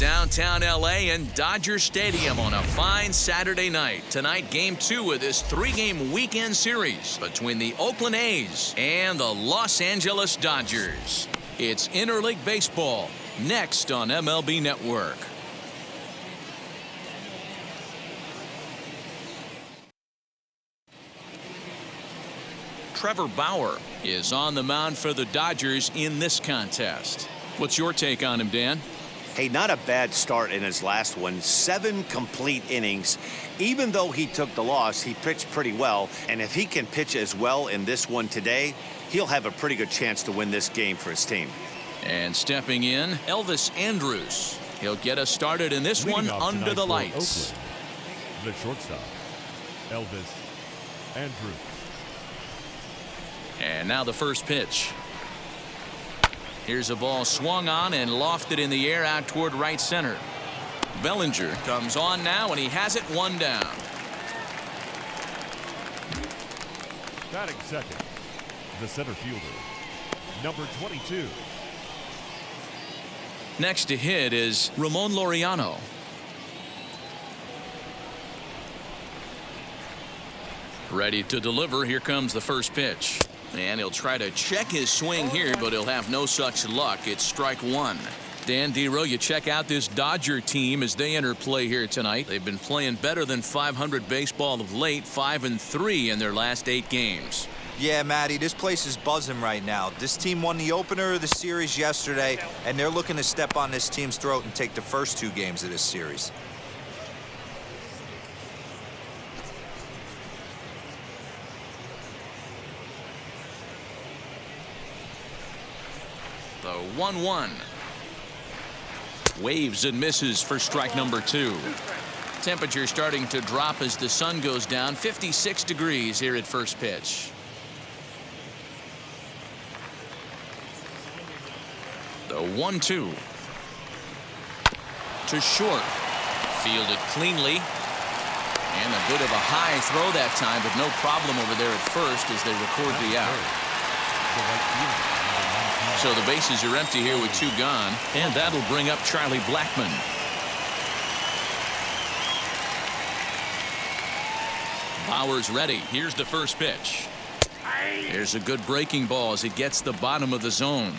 downtown L.A. and Dodger Stadium on a fine Saturday night. Tonight, Game 2 of this 3-game weekend series between the Oakland A's and the Los Angeles Dodgers. It's interleague baseball, next on MLB Network. Trevor Bauer is on the mound for the Dodgers in this contest. What's your take on him, Dan? Hey, not a bad start in his last one. 7 complete innings. Even though he took the loss, he pitched pretty well. And if he can pitch as well in this one today, he'll have a pretty good chance to win this game for his team. And stepping in, Elvis Andrus. He'll get us started in this one under the lights. Oakland, the shortstop, Elvis Andrus. And now the first pitch. Here's a ball swung on and lofted in the air out toward right center. Bellinger comes on now, and he has it 1 down. Batting second, the center fielder, number 22. Next to hit is Ramon Laureano. Ready to deliver. Here comes the first pitch. And he'll try to check his swing here, but he'll have no such luck. It's strike 1. Dan Dero, you check out this Dodger team as they enter play here tonight. They've been playing better than .500 baseball of late, 5-3 in their last 8 games. Yeah, Matty, this place is buzzing right now. This team won the opener of the series yesterday, and they're looking to step on this team's throat and take the first 2 games of this series. The 1-1. Waves and misses for strike number 2. Temperature starting to drop as the sun goes down. 56 degrees here at first pitch. The 1-2. To short. Fielded cleanly. And a bit of a high throw that time, but no problem over there at first as they record the out. So the bases are empty here with 2 gone, and that'll bring up Charlie Blackmon. Bauer's ready. Here's the first pitch. Here's a good breaking ball as it gets the bottom of the zone.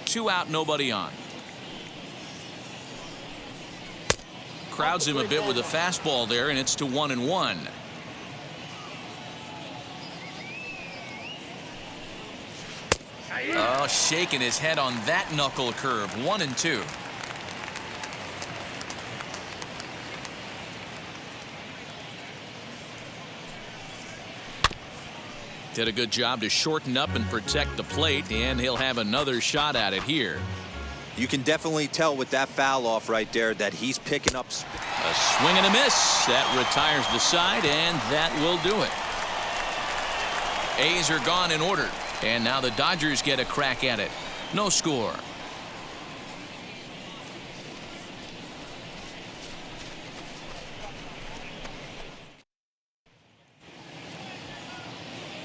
2 out, nobody on. Crowds him a bit with a fastball there, and it's to 1-1. Oh, shaking his head on that knuckle curve. 1-2. Did a good job to shorten up and protect the plate, and he'll have another shot at it here. You can definitely tell with that foul off right there that he's picking up. A swing and a miss. That retires the side, and that will do it. A's are gone in order. And now the Dodgers get a crack at it. No score.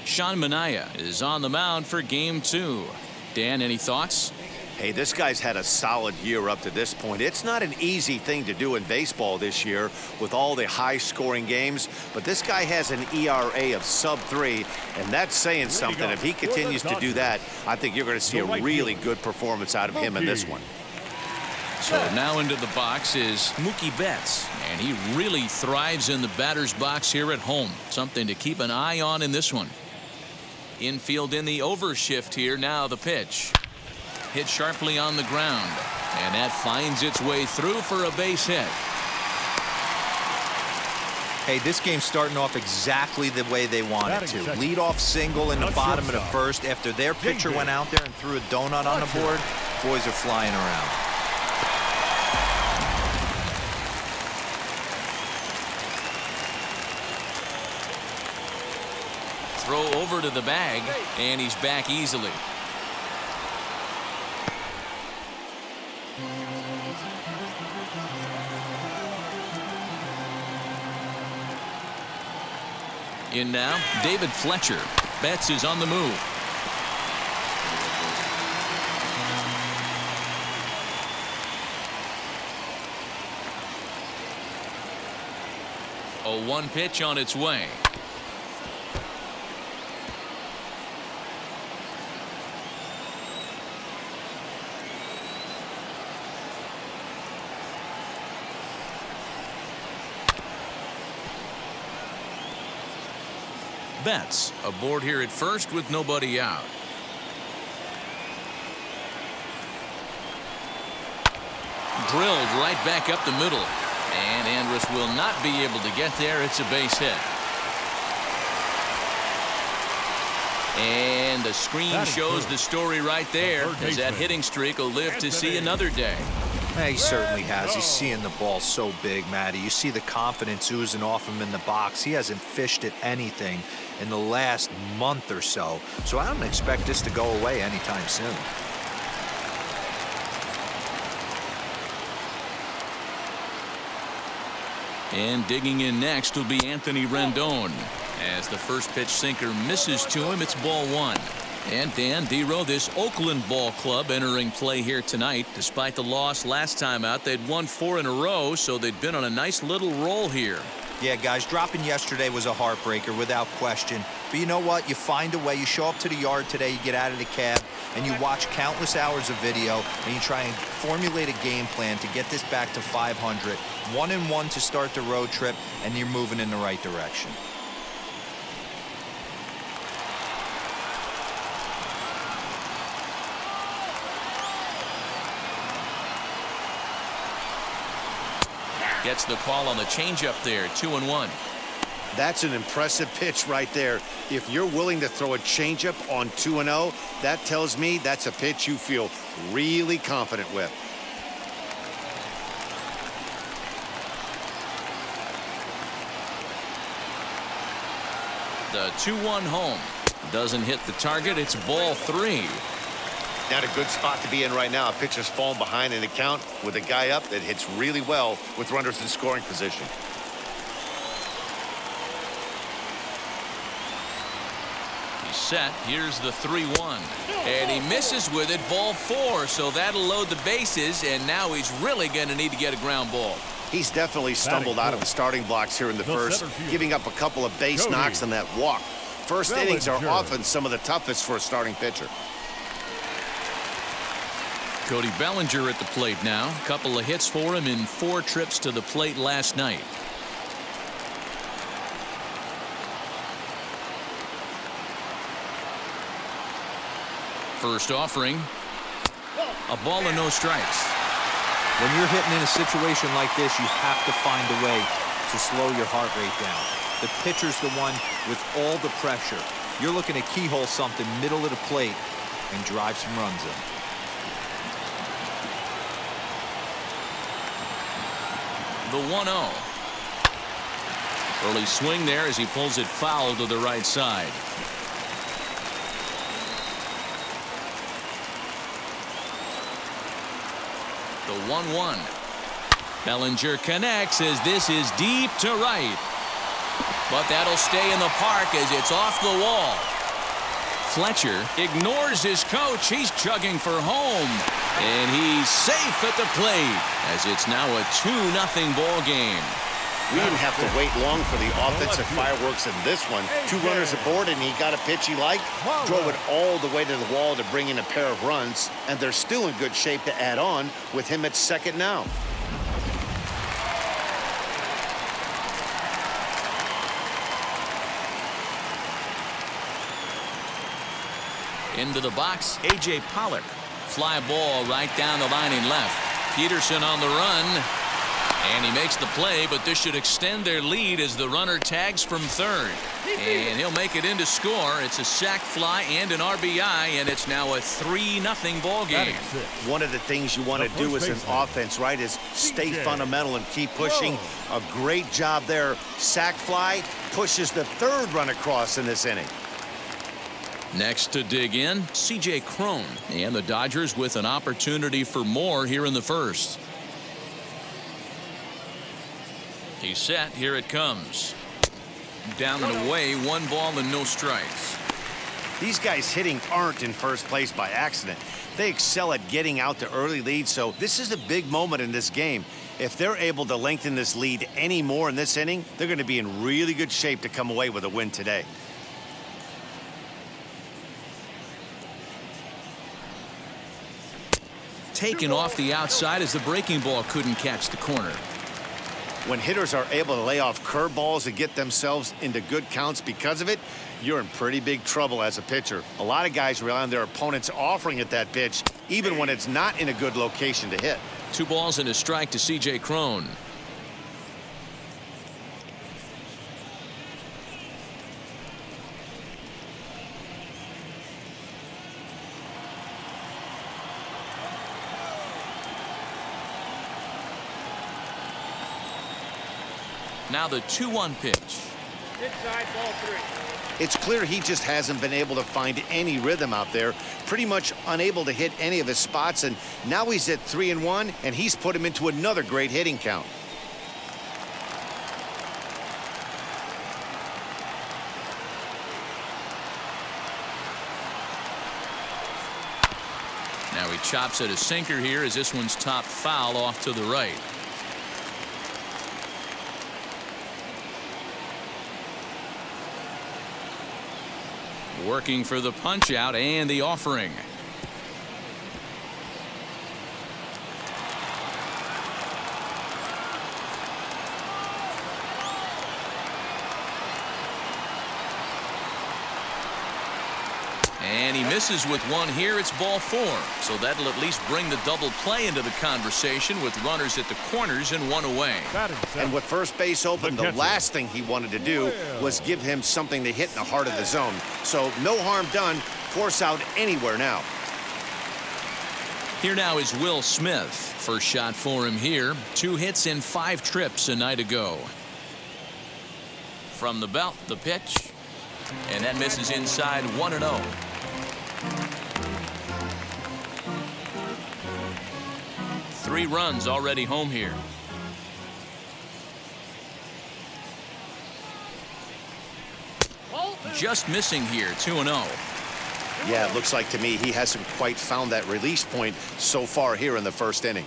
Sean Manaea is on the mound for Game 2. Dan, any thoughts? Hey, this guy's had a solid year up to this point. It's not an easy thing to do in baseball this year with all the high-scoring games, but this guy has an ERA of sub-3, and that's saying something. If he continues to do that, I think you're going to see a really good performance out of him in this one. So now into the box is Mookie Betts, and he really thrives in the batter's box here at home. Something to keep an eye on in this one. Infield in the overshift here. Now the pitch. Hit sharply on the ground, and that finds its way through for a base hit. Hey, this game's starting off exactly the way they wanted to. Lead-off single in the bottom of the first after their pitcher went out there and threw a donut on the board. Boys are flying around. Throw over to the bag, and he's back easily. In now, David Fletcher. Betts is on the move. 0-1 pitch on its way. Betts aboard here at first with nobody out. Drilled right back up the middle. And Andrus will not be able to get there. It's a base hit. And the screen shows the story right there, as that hitting streak will live to see another day. Yeah, he certainly has. He's seeing the ball so big, Matty. You see the confidence oozing off him in the box. He hasn't fished at anything in the last month or so. So I don't expect this to go away anytime soon. And digging in next will be Anthony Rendon. As the first pitch sinker misses to him, it's ball one. And Dan Dero, this Oakland ball club entering play here tonight. Despite the loss last time out, they'd won 4 in a row, so they'd been on a nice little roll here. Yeah, guys, dropping yesterday was a heartbreaker without question. But you know what? You find a way. You show up to the yard today, you get out of the cab, and you watch countless hours of video, and you try and formulate a game plan to get this back to 500. 1-1 to start the road trip, and you're moving in the right direction. Gets the call on the changeup there. 2-1. That's an impressive pitch right there. If you're willing to throw a changeup on 2-0, that tells me that's a pitch you feel really confident with. The 2-1 home doesn't hit the target. It's ball 3. Not a good spot to be in right now. A pitcher's falling behind in the count with a guy up that hits really well with runners in scoring position. He's set. Here's the 3-1. And he misses with it. Ball 4. So that'll load the bases. And now he's really going to need to get a ground ball. He's definitely stumbled out of the starting blocks here in the first, giving up a couple of base knocks on that walk. First innings are often some of the toughest for a starting pitcher. Cody Bellinger at the plate now. Couple of hits for him in 4 trips to the plate last night. First offering. A ball and no strikes. When you're hitting in a situation like this, you have to find a way to slow your heart rate down. The pitcher's the one with all the pressure. You're looking to keyhole something middle of the plate and drive some runs in. The 1-0. Early swing there as he pulls it foul to the right side. The 1-1. Bellinger connects as this is deep to right. But that'll stay in the park as it's off the wall. Fletcher ignores his coach. He's chugging for home. And he's safe at the plate as it's now a 2-0 ball game. We didn't have to wait long for the offensive fireworks in this one. 2 runners aboard, and he got a pitch he liked, drove it all the way to the wall to bring in a pair of runs, and they're still in good shape to add on with him at second now. Into the box, A.J. Pollock. Fly ball right down the line in left. Peterson on the run. And he makes the play, but this should extend their lead as the runner tags from third. And he'll make it in to score. It's a sac fly and an RBI, and it's now a 3-0 ball game. One of the things you want to do as an offense, right, is stay fundamental and keep pushing. A great job there. Sac fly pushes the third run across in this inning. Next to dig in, C.J. Cron. And the Dodgers with an opportunity for more here in the first. He's set. Here it comes. Down and away. 1 ball and no strikes. These guys hitting aren't in first place by accident. They excel at getting out to early leads, so this is a big moment in this game. If they're able to lengthen this lead any more in this inning, they're going to be in really good shape to come away with a win today. Taken off the outside as the breaking ball couldn't catch the corner. When hitters are able to lay off curveballs and get themselves into good counts because of it, you're in pretty big trouble as a pitcher. A lot of guys rely on their opponents offering at that pitch, even when it's not in a good location to hit. 2 balls and a strike to C.J. Cron. Now the 2-1 pitch. Inside ball 3. It's clear he just hasn't been able to find any rhythm out there, pretty much unable to hit any of his spots, and now he's at 3-1, and he's put him into another great hitting count. Now he chops at a sinker here as this one's top foul off to the right. Working for the punch out and the offering. And he misses with one here. It's ball 4. So that'll at least bring the double play into the conversation with runners at the corners and 1 away. And with first base open, the last thing he wanted to do was give him something to hit in the heart of the zone. So no harm done. Force out anywhere now. Here now is Will Smith. First shot for him here. 2 hits in 5 trips a night ago. From the belt, the pitch. And that misses inside 1-0. Three runs already home here. Just missing here, 2-0. Yeah, it looks like to me he hasn't quite found that release point so far here in the first inning.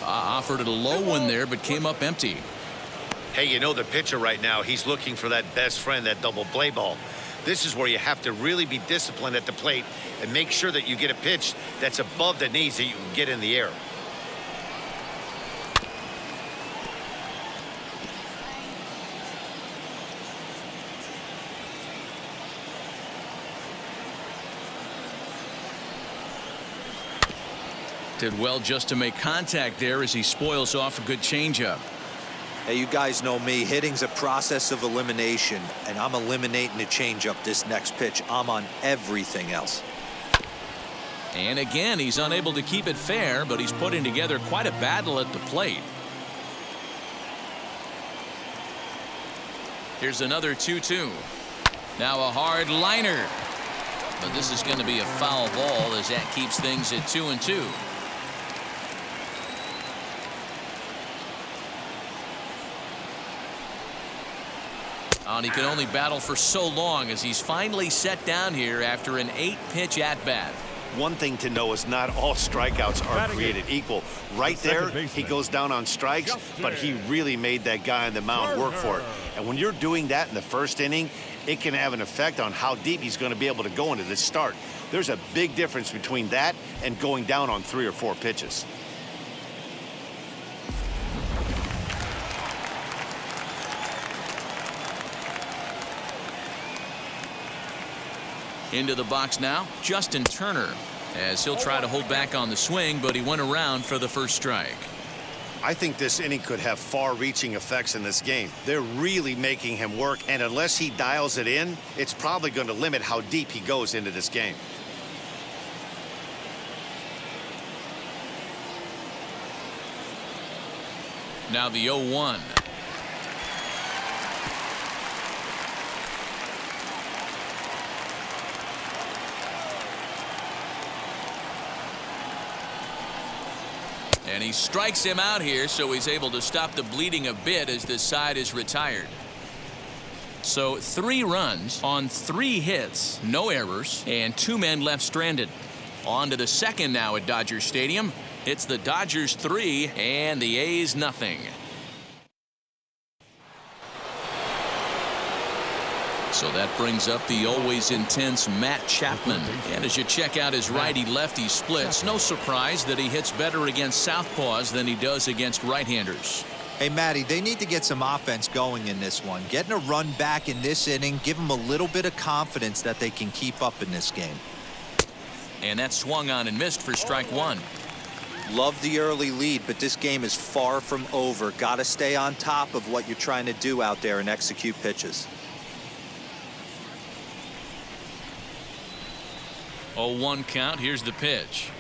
Offered it a low one there, but came up empty. Hey, you know the pitcher right now, he's looking for that best friend, that double play ball. This is where you have to really be disciplined at the plate and make sure that you get a pitch that's above the knees that you can get in the air. Did well just to make contact there as he spoils off a good changeup. Hey, you guys know me. Hitting's a process of elimination, and I'm eliminating the changeup this next pitch. I'm on everything else. And again, he's unable to keep it fair, but he's putting together quite a battle at the plate. Here's another 2-2. Now a hard liner. But this is going to be a foul ball as that keeps things at 2-2. And he can only battle for so long as he's finally set down here after an 8-pitch at-bat. One thing to know is not all strikeouts are created equal. Right there, he goes down on strikes, but he really made that guy on the mound work for it. And when you're doing that in the first inning, it can have an effect on how deep he's going to be able to go into this start. There's a big difference between that and going down on 3 or 4 pitches. Into the box now, Justin Turner, as he'll try to hold back on the swing, but he went around for the first strike. I think this inning could have far-reaching effects in this game. They're really making him work, and unless he dials it in, it's probably going to limit how deep he goes into this game. Now the 0-1. And he strikes him out here, so he's able to stop the bleeding a bit as this side is retired. So 3 runs on 3 hits, no errors, and 2 men left stranded. On to the second now at Dodger Stadium. It's the Dodgers 3 and the A's nothing. So that brings up the always intense Matt Chapman. And as you check out his righty-lefty splits, no surprise that he hits better against southpaws than he does against right-handers. Hey, Matty, they need to get some offense going in this one. Getting a run back in this inning, give them a little bit of confidence that they can keep up in this game. And that swung on and missed for strike 1. Love the early lead, but this game is far from over. Got to stay on top of what you're trying to do out there and execute pitches. 0-1 count. Here's the pitch.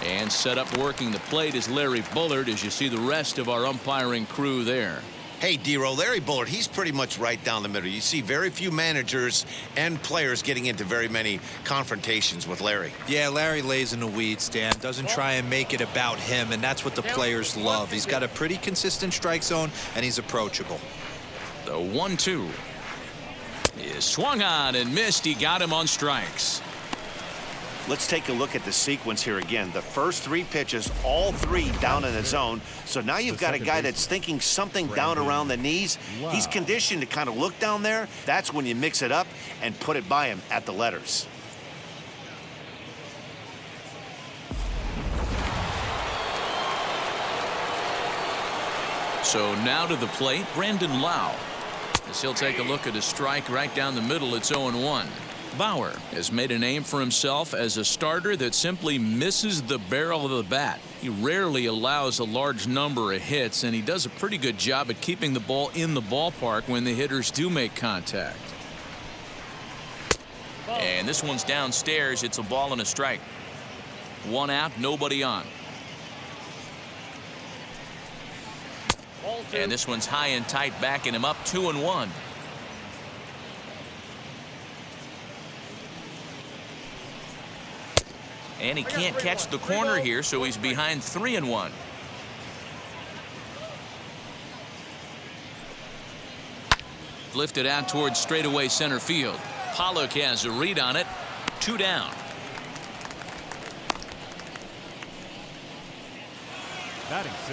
And set up working the plate is Larry Bullard, as you see the rest of our umpiring crew there. Hey, D-Roll, Larry Bullard, he's pretty much right down the middle. You see very few managers and players getting into very many confrontations with Larry. Yeah, Larry lays in the weeds, Dan. Doesn't try and make it about him, and that's what the players love. He's got a pretty consistent strike zone, and he's approachable. The 1-2 is swung on and missed. He got him on strikes. Let's take a look at the sequence here again. The first 3 pitches, all 3 down in the zone. So now you've got a guy that's thinking something down around the knees. He's conditioned to kind of look down there. That's when you mix it up and put it by him at the letters. So now to the plate, Brandon Lau. As he'll take a look at a strike right down the middle, it's 0-1. Bauer has made a name for himself as a starter that simply misses the barrel of the bat. He rarely allows a large number of hits, and he does a pretty good job at keeping the ball in the ballpark when the hitters do make contact. And this one's downstairs. It's a ball and a strike. 1 out, nobody on. And this one's high and tight, backing him up. 2-1. And he can't catch the corner here, so he's behind 3-1. Lifted out towards straightaway center field. Pollock has a read on it. 2 down.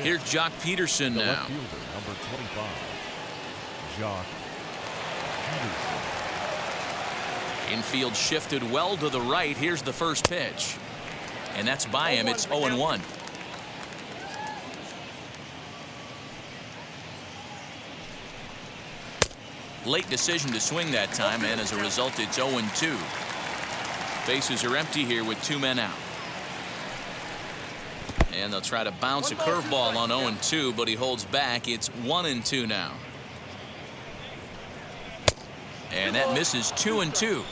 Here's Jock Peterson The now. left fielder, number 25, Jock Peterson. Infield shifted well to the right. Here's the first pitch. And that's by him. It's 0-1. Late decision to swing that time, and as a result, it's 0-2. Bases are empty here with 2 men out. And they'll try to bounce a curveball on 0-2, but he holds back. It's 1-2 now. And that misses. 2-2.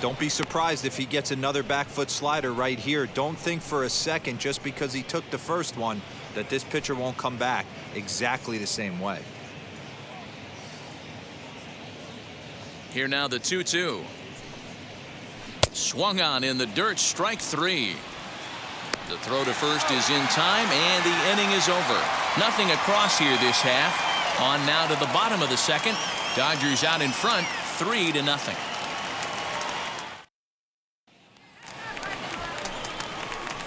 Don't be surprised if he gets another back foot slider right here. Don't think for a second, just because he took the first one, that this pitcher won't come back exactly the same way. Here now the 2-2. Swung on in the dirt. Strike 3. The throw to first is in time, and the inning is over. Nothing across here this half. On now to the bottom of the second. Dodgers out in front, 3-0.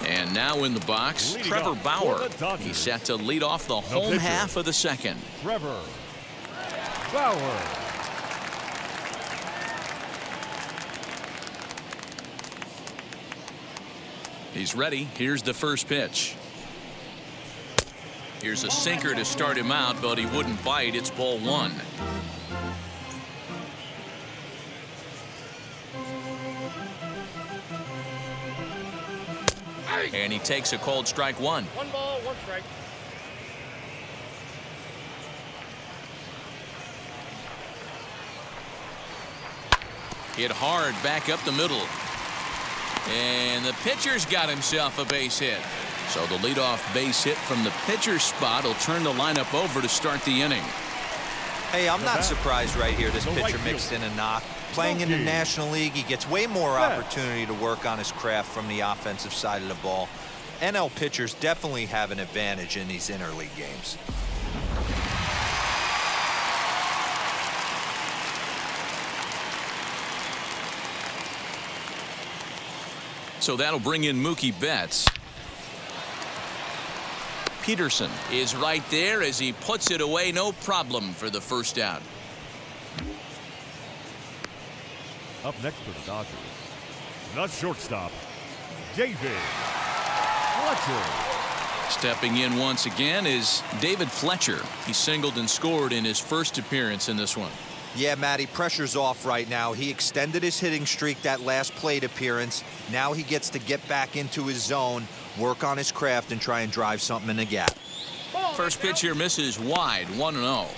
And now in the box, Trevor Bauer. He's set to lead off the home half of the second. Trevor Bauer. He's ready. Here's the first pitch. Here's a sinker to start him out, but he wouldn't bite. It's ball 1. And he takes a cold strike 1. 1 ball, 1 strike. Hit hard back up the middle. And the pitcher's got himself a base hit. So the leadoff base hit from the pitcher's spot will turn the lineup over to start the inning. Hey, I'm not surprised right here this The right pitcher mixed in fielder. a knock. Playing in the Mookie. National League, he gets way more Betts. opportunity to work on his craft from the offensive side of the ball. NL pitchers definitely have an advantage in these interleague games. So that'll bring in Mookie Betts. Peterson is right there as he puts it away, no problem for the first out. Up next for the Dodgers, the shortstop, David Fletcher. Stepping in once again is David Fletcher. He singled and scored in his first appearance in this one. Yeah, Matty, pressure's off right now. He extended his hitting streak that last plate appearance. Now he gets to get back into his zone, work on his craft, and try and drive something in the gap. First pitch here misses wide, 1-0.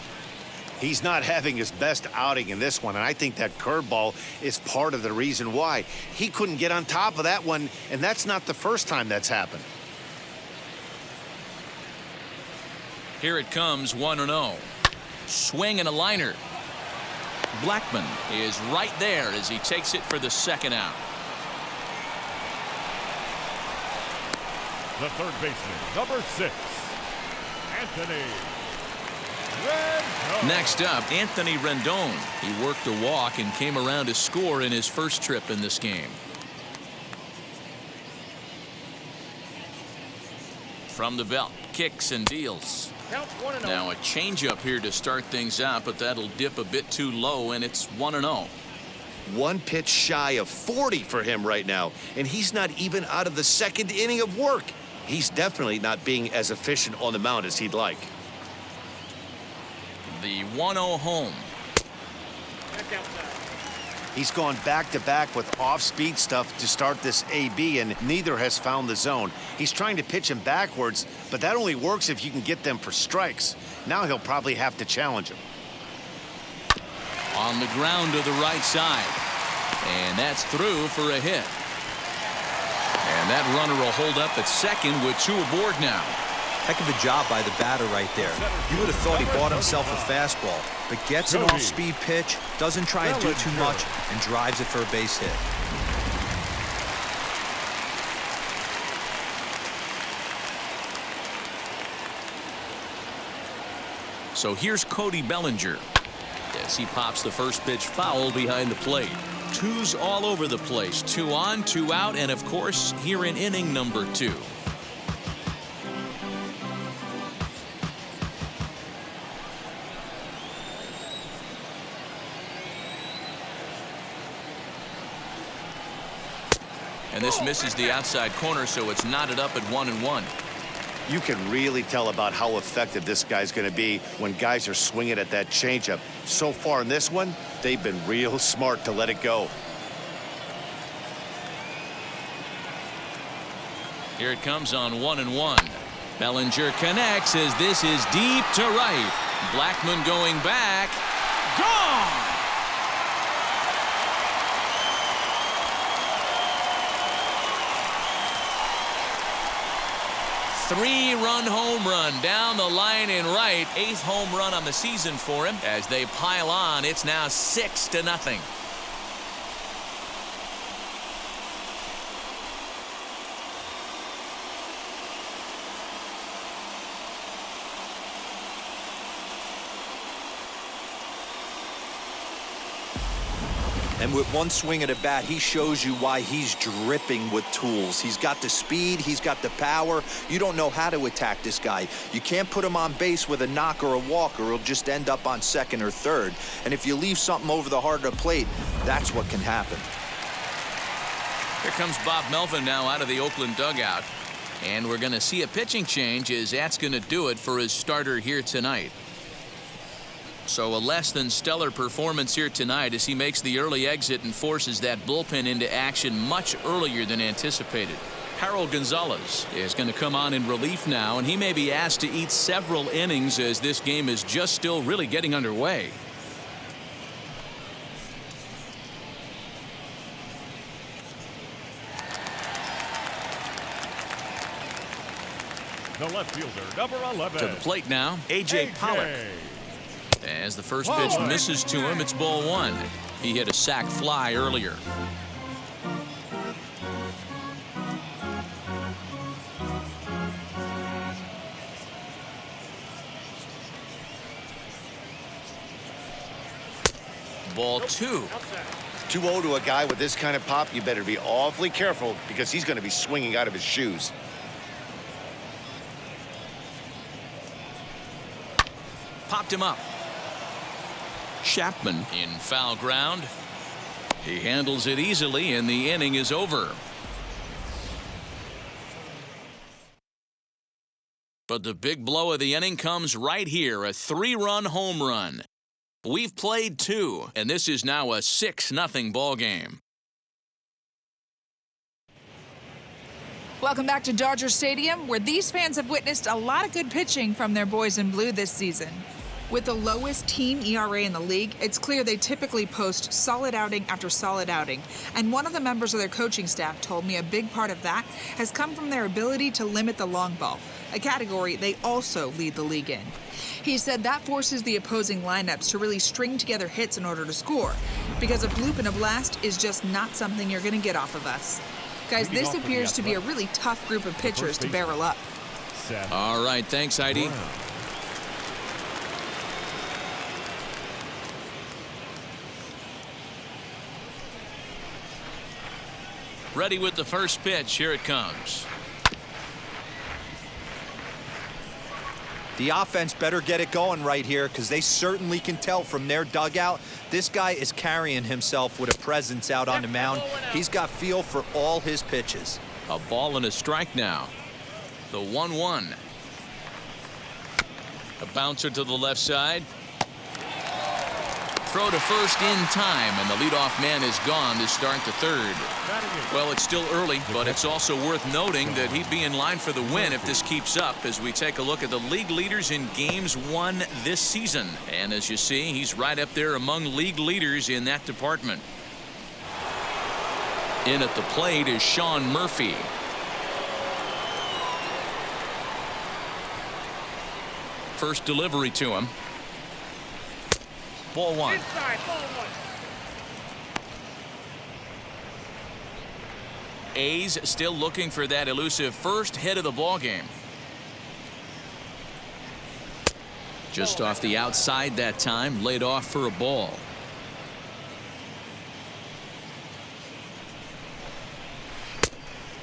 He's not having his best outing in this one, and I think that curveball is part of the reason why. He couldn't get on top of that one, and that's not the first time that's happened. Here it comes, 1-0. Swing and a liner. Blackman is right there as he takes it for the second out. The third baseman, number 6, Anthony Rendon. Next up, Anthony Rendon. He worked a walk and came around to score in his first trip in this game. From the belt, kicks and deals. Count 1-0. Now a changeup here to start things out, but that'll dip a bit too low, and it's 1-0. One pitch shy of 40 for him right now, and he's not even out of the second inning of work. He's definitely not being as efficient on the mound as he'd like. The 1-0 home. Back outside. He's gone back-to-back with off-speed stuff to start this AB, and neither has found the zone. He's trying to pitch him backwards, but that only works if you can get them for strikes. Now he'll probably have to challenge him. On the ground to the right side. And that's through for a hit. And that runner will hold up at second with 2 aboard now. Heck of a job by the batter right there. You would have thought he bought himself a fastball, but gets an off-speed pitch, doesn't try and do too much, and drives it for a base hit. So here's Cody Bellinger. As he pops the first pitch foul behind the plate. 2's all over the place. 2 on, 2 out, and of course, here in inning number 2. And this misses the outside corner, so it's knotted up at 1-1. You can really tell about how effective this guy's going to be when guys are swinging at that changeup. So far in this one, they've been real smart to let it go. Here it comes on 1-1. Bellinger connects as this is deep to right. Blackman going back. Gone! Three-run home run down the line in right. 8th home run on the season for him. As they pile on, it's now 6-0. And with one swing at a bat, he shows you why he's dripping with tools. He's got the speed, he's got the power. You don't know how to attack this guy. You can't put him on base with a knock or a walk, or he'll just end up on second or third. And if you leave something over the heart of the plate, that's what can happen. Here comes Bob Melvin now out of the Oakland dugout. And we're going to see a pitching change as that's going to do it for his starter here tonight. So a less than stellar performance here tonight as he makes the early exit and forces that bullpen into action much earlier than anticipated. Harold Gonzalez is going to come on in relief now, and he may be asked to eat several innings as this game is just still really getting underway. The left fielder, number 11. To the plate now, A.J. Pollock. As the first pitch misses to him, it's ball one. He hit a sac fly earlier. Ball two. 2-0 to a guy with this kind of pop, you better be awfully careful because he's going to be swinging out of his shoes. Popped him up. Chapman in foul ground. He handles it easily, and the inning is over. But the big blow of the inning comes right here, a 3-run home run. We've played 2, and this is now a 6-0 ball game. Welcome back to Dodger Stadium, where these fans have witnessed a lot of good pitching from their boys in blue this season. With the lowest team ERA in the league, it's clear they typically post solid outing after solid outing. And one of the members of their coaching staff told me a big part of that has come from their ability to limit the long ball, a category they also lead the league in. He said that forces the opposing lineups to really string together hits in order to score, because a bloop and a blast is just not something you're going to get off of us. Guys, this appears to be a really tough group of pitchers to barrel up. All right, thanks, Heidi. Ready with the first pitch. Here it comes. The offense better get it going right here because they certainly can tell from their dugout this guy is carrying himself with a presence out on the mound. He's got feel for all his pitches. A ball and a strike now. The 1-1. A bouncer to the left side. Throw to first in time, and the leadoff man is gone to start the third. Well, it's still early, but it's also worth noting that he'd be in line for the win if this keeps up as we take a look at the league leaders in games won this season. And as you see, he's right up there among league leaders in that department. In at the plate is Sean Murphy. First delivery to him. Ball one. Inside, ball one. A's still looking for that elusive first hit of the ball game. Just off the outside that time, laid off for a ball.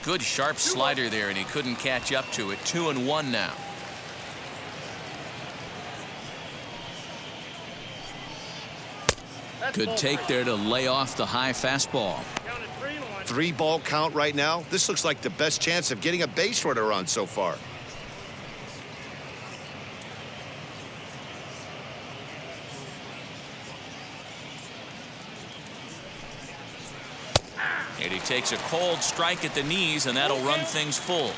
Good sharp slider there, and he couldn't catch up to it. 2-1 now. Good take there to lay off the high fastball. 3-ball count right now. This looks like the best chance of getting a base runner on so far. And he takes a cold strike at the knees, and that'll run things full.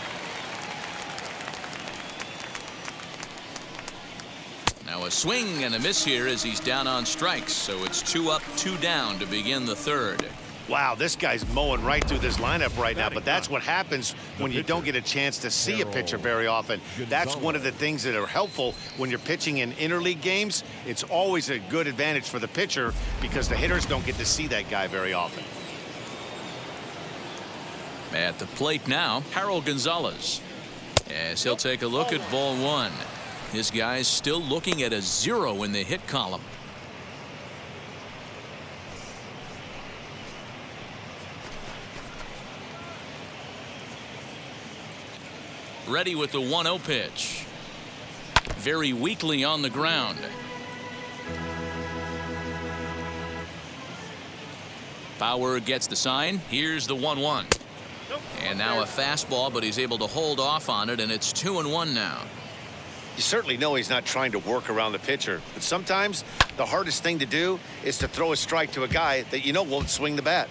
Now a swing and a miss here as he's down on strikes, so it's 2 up, 2 down to begin the third. Wow, this guy's mowing right through this lineup right now, but that's what happens when you don't get a chance to see a pitcher very often. That's one of the things that are helpful when you're pitching in interleague games. It's always a good advantage for the pitcher because the hitters don't get to see that guy very often. At the plate now, Harold Gonzalez. As he'll take a look at ball one. His guy's still looking at a 0 in the hit column. Ready with the 1-0 pitch. Very weakly on the ground. Bauer gets the sign. Here's the 1-1. And now a fastball, but he's able to hold off on it, and it's 2-1 now. You certainly know he's not trying to work around the pitcher, but sometimes the hardest thing to do is to throw a strike to a guy that you know won't swing the bat.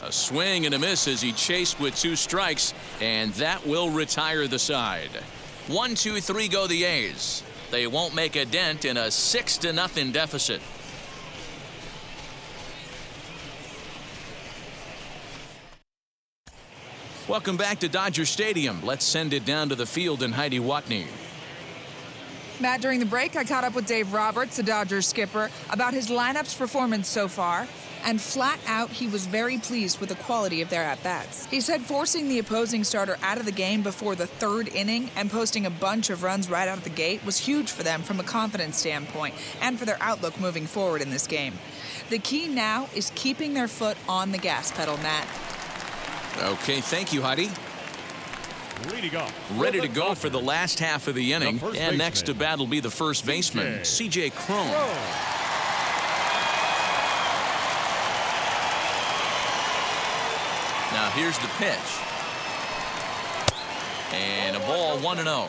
A swing and a miss as he chased with 2 strikes, and that will retire the side. 1-2-3 go the A's. They won't make a dent in a 6-0 deficit. Welcome back to Dodger Stadium. Let's send it down to the field and Heidi Watney. Matt, during the break, I caught up with Dave Roberts, the Dodgers skipper, about his lineup's performance so far. And flat out, he was very pleased with the quality of their at-bats. He said forcing the opposing starter out of the game before the third inning and posting a bunch of runs right out of the gate was huge for them from a confidence standpoint and for their outlook moving forward in this game. The key now is keeping their foot on the gas pedal, Matt. Okay, thank you, Heidi. Leading off. Ready to go for the last half of the inning. And next to bat will be the first baseman, C.J. Cron. Now here's the pitch. And a ball 1-0.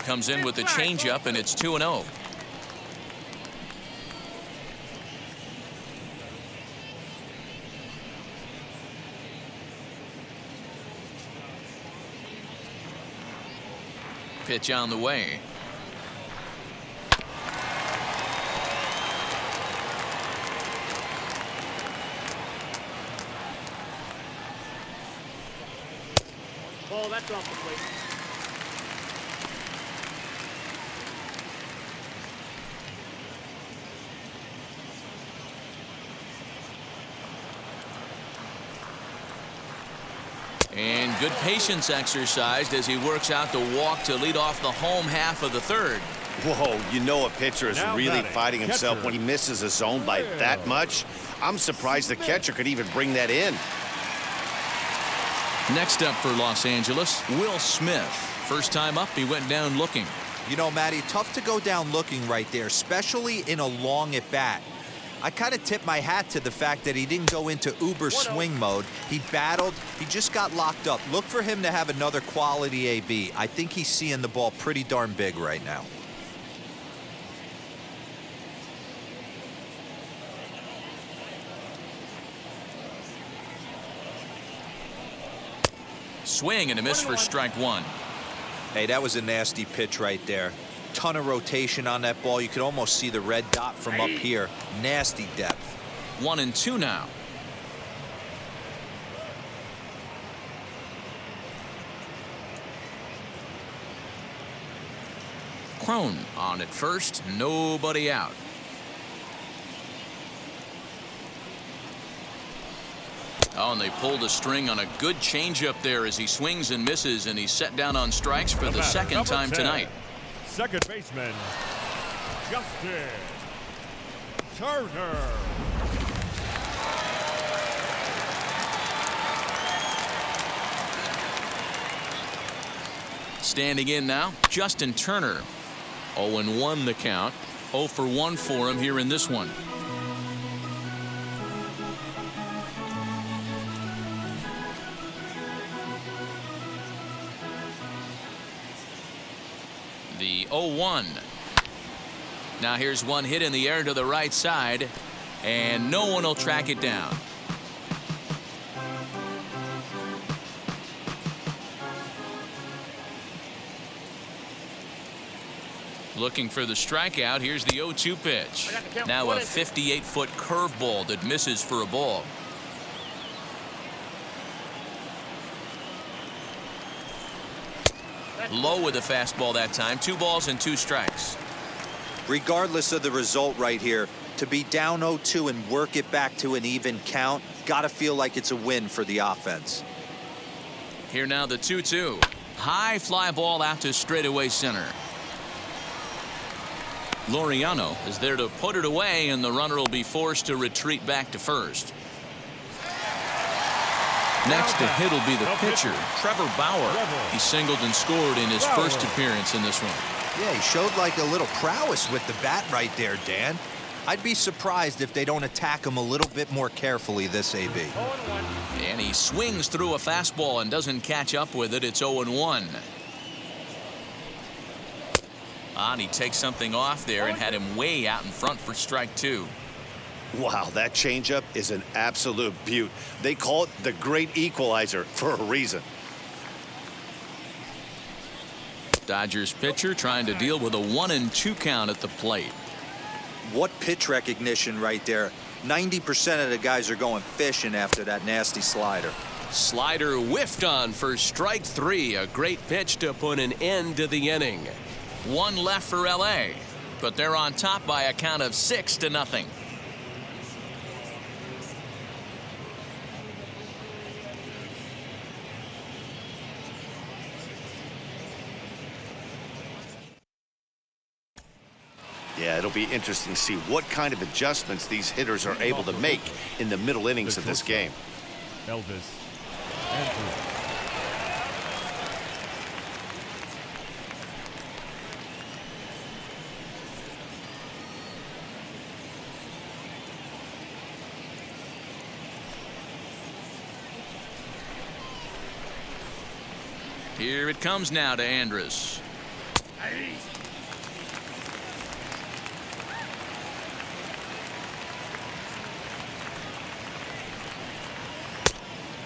Comes in with the changeup, and it's 2-0. Pitch on the way. Ball, that's off the plate. And good patience exercised as he works out the walk to lead off the home half of the third. Whoa, you know a pitcher is Now really batting, fighting himself catcher. when he misses a zone by that much. I'm surprised the catcher could even bring that in. Next up for Los Angeles, Will Smith. First time up, he went down looking. You know, Matty, tough to go down looking right there, especially in a long at bat. I kind of tip my hat to the fact that he didn't go into uber swing mode. He battled. He just got locked up. Look for him to have another quality AB. I think he's seeing the ball pretty darn big right now. Swing and a miss for strike one. Hey, that was a nasty pitch right there. Ton of rotation on that ball. You could almost see the red dot from up here. Nasty depth. 1-2 now. Cron on at first, nobody out. Oh, and they pulled a string on a good changeup there as he swings and misses, and he's set down on strikes for the second time tonight. Second baseman, Justin Turner. Standing in now, Justin Turner. 0-1 the count. 0 for 1 for him here in this one. The 0-1. Now here's one hit in the air to the right side, and no one will track it down. Looking for the strikeout. Here's the 0-2 pitch. Now a 58-foot curveball that misses for a ball. Low with the fastball that time. 2 balls and 2 strikes. Regardless of the result right here, to be down 0-2 and work it back to an even count, gotta feel like it's a win for the offense. Here now the 2-2. High fly ball out to straightaway center. Laureano is there to put it away, and the runner will be forced to retreat back to first. Next to hit will be the pitcher, Trevor Bauer. He singled and scored in his first appearance in this one. Yeah, he showed like a little prowess with the bat right there, Dan. I'd be surprised if they don't attack him a little bit more carefully this AB. And he swings through a fastball and doesn't catch up with it. It's 0-1. And he takes something off there and had him way out in front for strike 2. Wow, that changeup is an absolute beaut. They call it the great equalizer for a reason. Dodgers pitcher trying to deal with a 1-2 count at the plate. What pitch recognition right there. 90% of the guys are going fishing after that nasty slider. Slider whiffed on for strike 3. A great pitch to put an end to the inning. One left for LA, but they're on top by a count of 6-0. Yeah, it'll be interesting to see what kind of adjustments these hitters are able to make in the middle innings of this game. Elvis Andrews. Here it comes now to Andrus.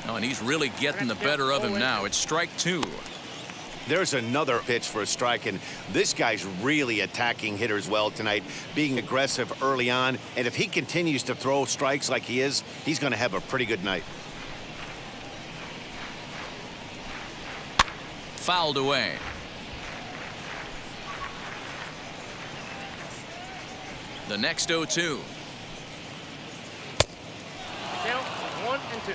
Oh, and he's really getting the better of him now. It's strike 2. There's another pitch for a strike, and this guy's really attacking hitters well tonight, being aggressive early on. And if he continues to throw strikes like he is, he's going to have a pretty good night. Fouled away. The next 0-2. Count 1 and 2.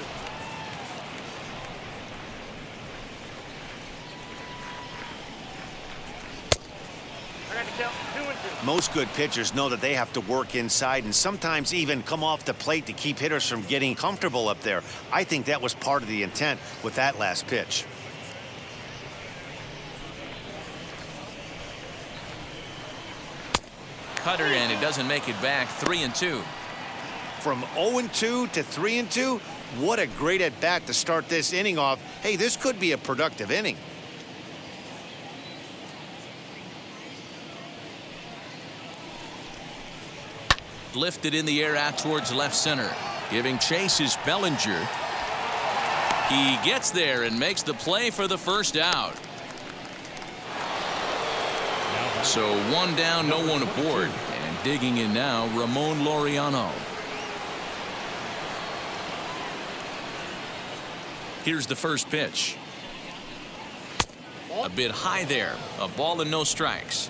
I got to count 2 and 2. Most good pitchers know that they have to work inside and sometimes even come off the plate to keep hitters from getting comfortable up there. I think that was part of the intent with that last pitch. Cutter, and it doesn't make it back. 3-2. From 0-2 to 3-2, what a great at bat to start this inning off. Hey, this could be a productive inning. Lifted in the air out towards left center. Giving chase is Bellinger. He gets there and makes the play for the first out. So 1 down, no one aboard. And digging in now, Ramon Laureano. Here's the first pitch. A bit high there. A ball and no strikes.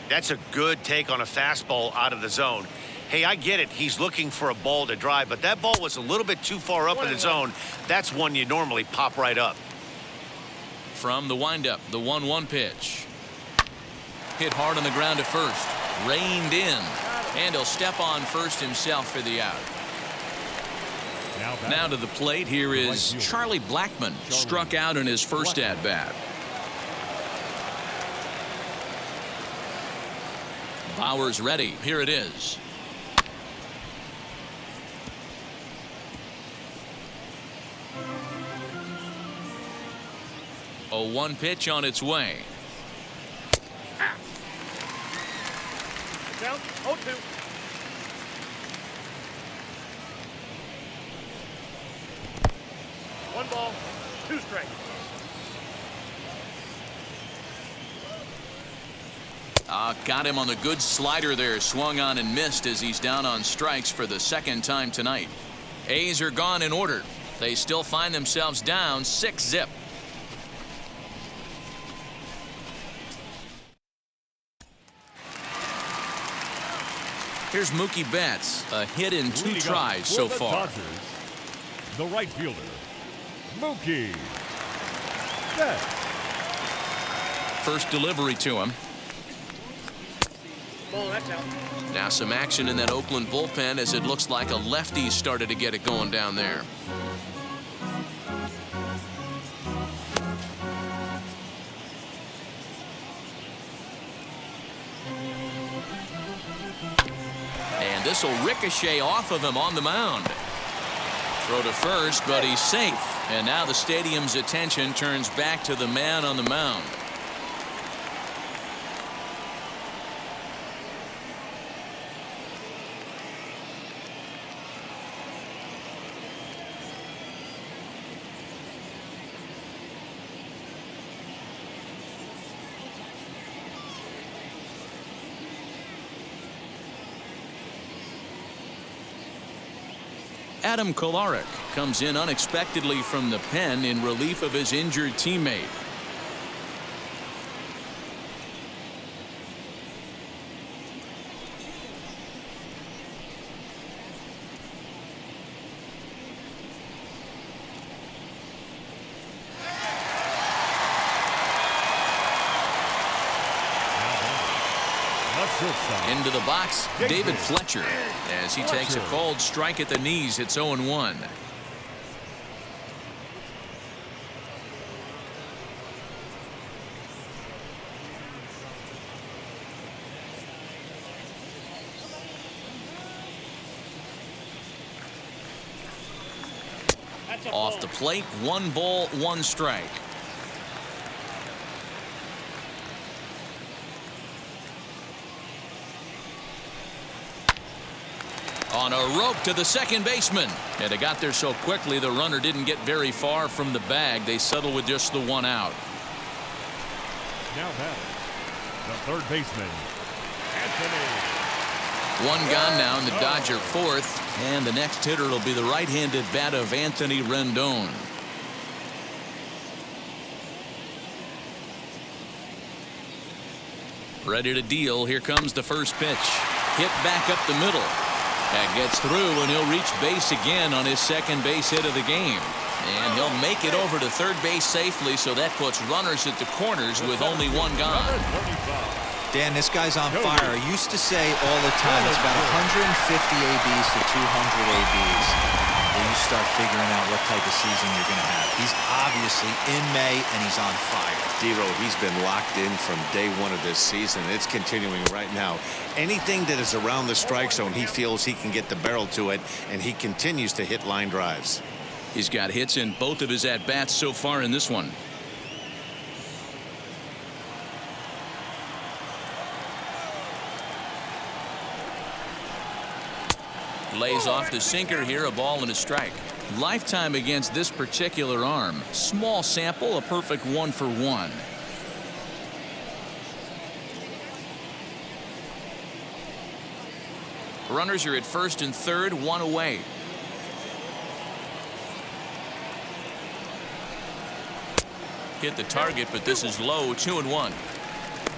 That's a good take on a fastball out of the zone. Hey, I get it. He's looking for a ball to drive, but that ball was a little bit too far up in the zone. That's one you normally pop right up. From the windup, the 1-1 pitch. Hit hard on the ground at first. Reined in. And he'll step on first himself for the out. Now to the plate, here is Charlie Blackmon. Struck out in his first at-bat. Bauer's ready. Here it is. A 1 pitch on its way. Count 0-2. One ball, 2 strikes. Got him on the good slider there. Swung on and missed as he's down on strikes for the second time tonight. A's are gone in order. They still find themselves down 6-0. Here's Mookie Betts, a hit in 2 tries so far. Dodgers, the right fielder, Mookie Betts. First delivery to him. Ball, that's out. Now some action in that Oakland bullpen as it looks like a lefty started to get it going down there. And this will ricochet off of him on the mound. Throw to first, but he's safe. And now the stadium's attention turns back to the man on the mound. Adam Kolarek comes in unexpectedly from the pen in relief of his injured teammate. Into the box, David Fletcher, as he takes a called strike at the knees. It's 0-1. Off the plate, 1 ball, 1 strike. On a rope to the second baseman. And it got there so quickly the runner didn't get very far from the bag. They settle with just the 1 out. Now batting, the third baseman, Anthony. 1 gone now in the Dodger 4th. And the next hitter will be the right-handed bat of Anthony Rendon. Ready to deal. Here comes the first pitch. Hit back up the middle. That gets through, and he'll reach base again on his second base hit of the game. And he'll make it over to third base safely, so that puts runners at the corners with only 1 gone. Dan, this guy's on fire. I used to say all the time it's about 150 ABs to 200 ABs. When you start figuring out what type of season you're going to have. He's obviously in May, and he's on fire. Dero, he's been locked in from day 1 of this season. It's continuing right now. Anything that is around the strike zone, he feels he can get the barrel to it, and he continues to hit line drives. He's got hits in both of his at-bats so far in this one. Lays off the sinker here, a ball and a strike. Lifetime against this particular arm. Small sample, a perfect 1 for 1. Runners are at first and third, 1 away. Hit the target, but this is low, 2-1.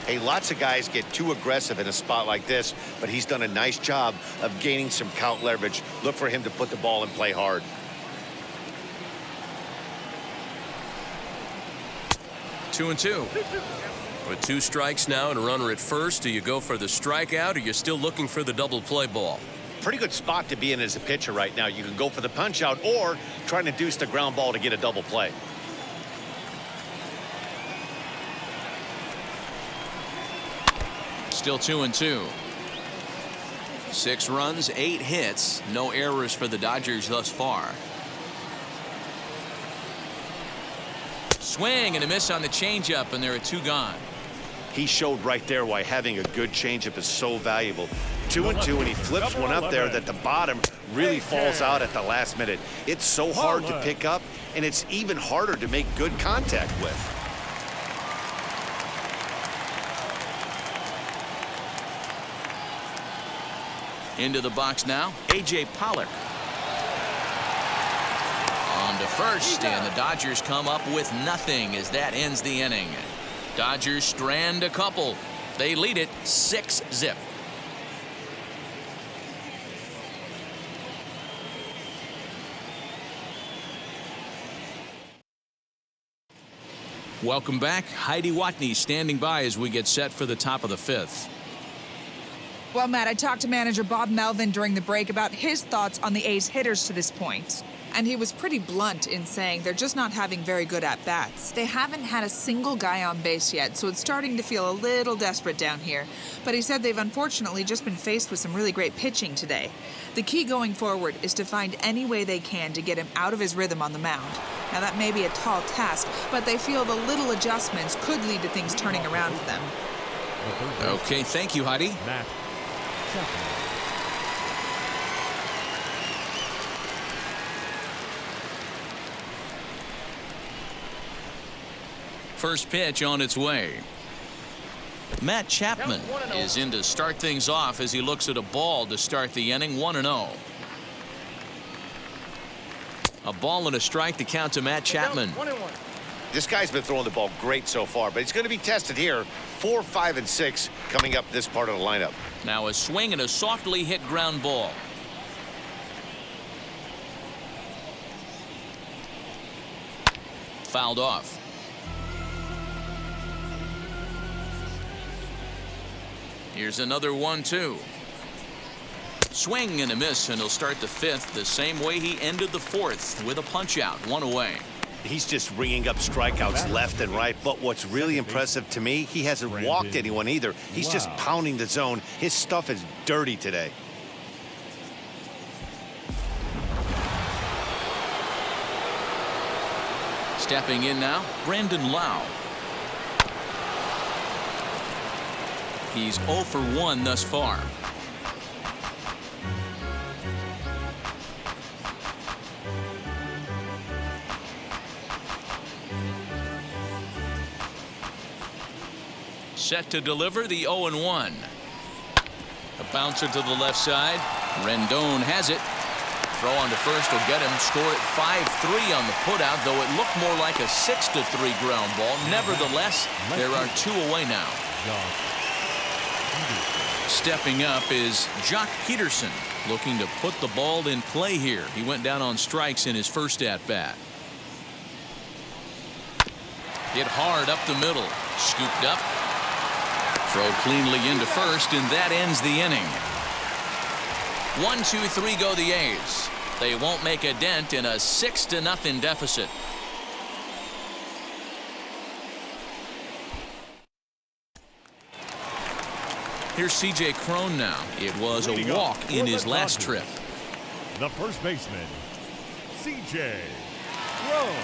Hey, lots of guys get too aggressive in a spot like this, but he's done a nice job of gaining some count leverage. Look for him to put the ball in play hard. Two and two. With 2 strikes now and a runner at first, do you go for the strikeout or you're still looking for the double play ball? Pretty good spot to be in as a pitcher right now. You can go for the punch out or try to deuce the ground ball to get a double play. Still 2-2. 6 runs, 8 hits, no errors for the Dodgers thus far. Swing and a miss on the changeup, and there are 2 gone. He showed right there why having a good changeup is so valuable. 2-2, and he flips one up there that the bottom really falls out at the last minute. It's so hard to pick up, and it's even harder to make good contact with. Into the box now, A.J. Pollock. On to first, and the Dodgers come up with nothing as that ends the inning. Dodgers strand a couple. They lead it 6-0. Welcome back. Heidi Watney standing by as we get set for the top of the 5th. Well, Matt, I talked to manager Bob Melvin during the break about his thoughts on the A's hitters to this point. And he was pretty blunt in saying they're just not having very good at-bats. They haven't had a single guy on base yet, so it's starting to feel a little desperate down here. But he said they've unfortunately just been faced with some really great pitching today. The key going forward is to find any way they can to get him out of his rhythm on the mound. Now, that may be a tall task, but they feel the little adjustments could lead to things turning around for them. Okay, thank you, Heidi. Matt. First pitch on its way. Matt Chapman is in to start things off as he looks at a ball to start the inning. 1-0. A ball and a strike to count to Matt Chapman. 1-1. This guy's been throwing the ball great so far, but he's going to be tested here. 4, 5, and 6 coming up this part of the lineup. Now a swing and a softly hit ground ball. Fouled off. Here's another 1-2. Swing and a miss, and he'll start the 5th the same way he ended the 4th with a punch out, 1 away. He's just ringing up strikeouts left and right, but what's really impressive to me, he hasn't walked anyone either. He's just pounding the zone. His stuff is dirty today. Stepping in now, Brandon Lau. He's 0 for 1 thus far. Set to deliver the 0-1. A bouncer to the left side. Rendon has it. Throw on to first will get him. Score at 5-3 on the putout, though it looked more like a 6-3 ground ball. Nevertheless, there are 2 away now. Stepping up is Jock Peterson, looking to put the ball in play here. He went down on strikes in his first at-bat. Hit hard up the middle. Scooped up. Throw cleanly into first, and that ends the inning. 1-2-3 go the A's. They won't make a dent in a 6-0 deficit. Here's C.J. Cron now. It was a walk in his last trip. The first baseman, C.J. Cron.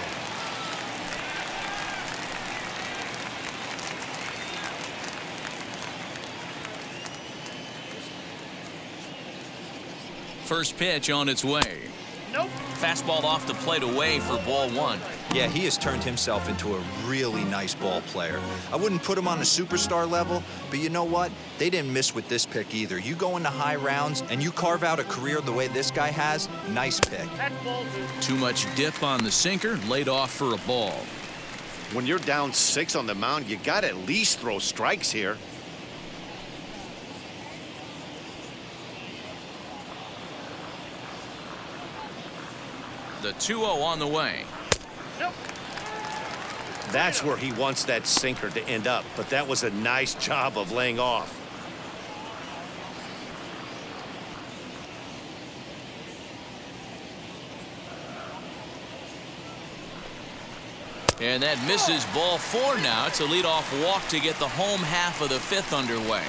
First pitch on its way. Nope. Fastball off the plate away for ball 1. Yeah, he has turned himself into a really nice ball player. I wouldn't put him on the superstar level, but you know what? They didn't miss with this pick either. You go into high rounds and you carve out a career the way this guy has, nice pick. That's ball 2. Too much dip on the sinker, laid off for a ball. When you're down 6 on the mound, you got to at least throw strikes here. The 2-0 on the way. Nope. That's where he wants that sinker to end up, but that was a nice job of laying off. And that misses ball 4 now. It's a leadoff walk to get the home half of the 5th underway.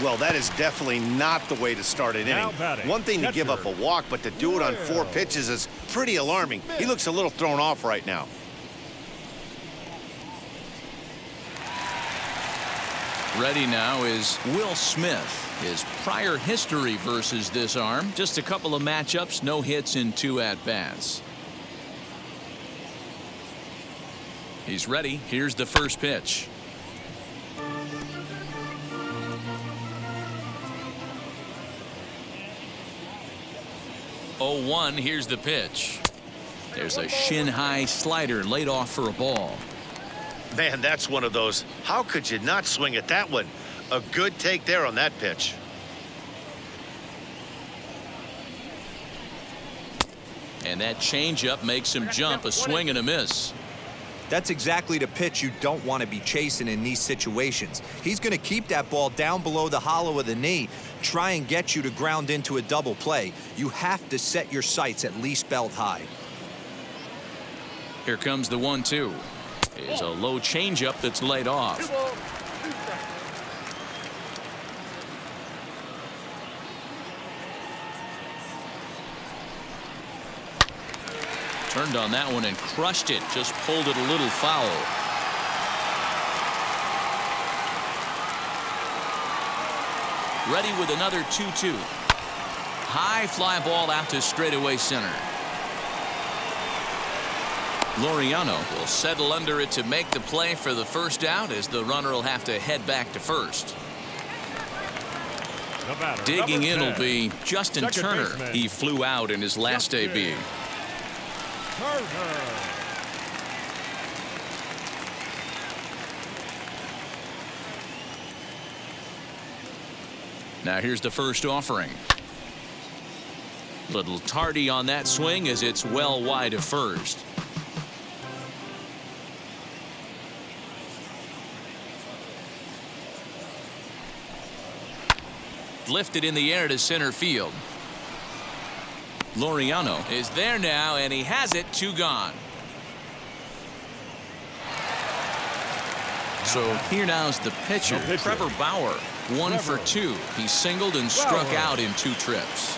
Well, that is definitely not the way to start an Now inning. batting, One thing to give catcher. up a walk, but to do it on 4 pitches is pretty alarming. He looks a little thrown off right now. Ready now is Will Smith. His prior history versus this arm, just a couple of matchups, no hits in 2 at-bats. He's ready. Here's the first pitch. Oh, 1. Here's the pitch. There's a shin-high slider laid off for a ball. Man, that's one of those. How could you not swing at that one? A good take there on that pitch. And that changeup makes him jump. A swing and a miss. That's exactly the pitch you don't want to be chasing in these situations. He's going to keep that ball down below the hollow of the knee, try and get you to ground into a double play. You have to set your sights at least belt high. Here comes the 1-2. Is a low changeup that's laid 2 off. balls, 2 strikes. Turned on that one and crushed it. Just pulled it a little foul. Ready with another 2-2. High fly ball out to straightaway center. Laureano will settle under it to make the play for the first out, as the runner will have to head back to first. The batter, Digging number in will 10. be Justin Second Turner. baseman, He flew out in his last Justin. AB. Turner. Now here's the first offering. Little tardy on that swing as it's well wide of first. Lifted in the air to center field. Laureano is there now, and he has it. 2 gone. So here now's the pitcher, Trevor Bauer. 1 for 2. He singled and struck out in 2 trips.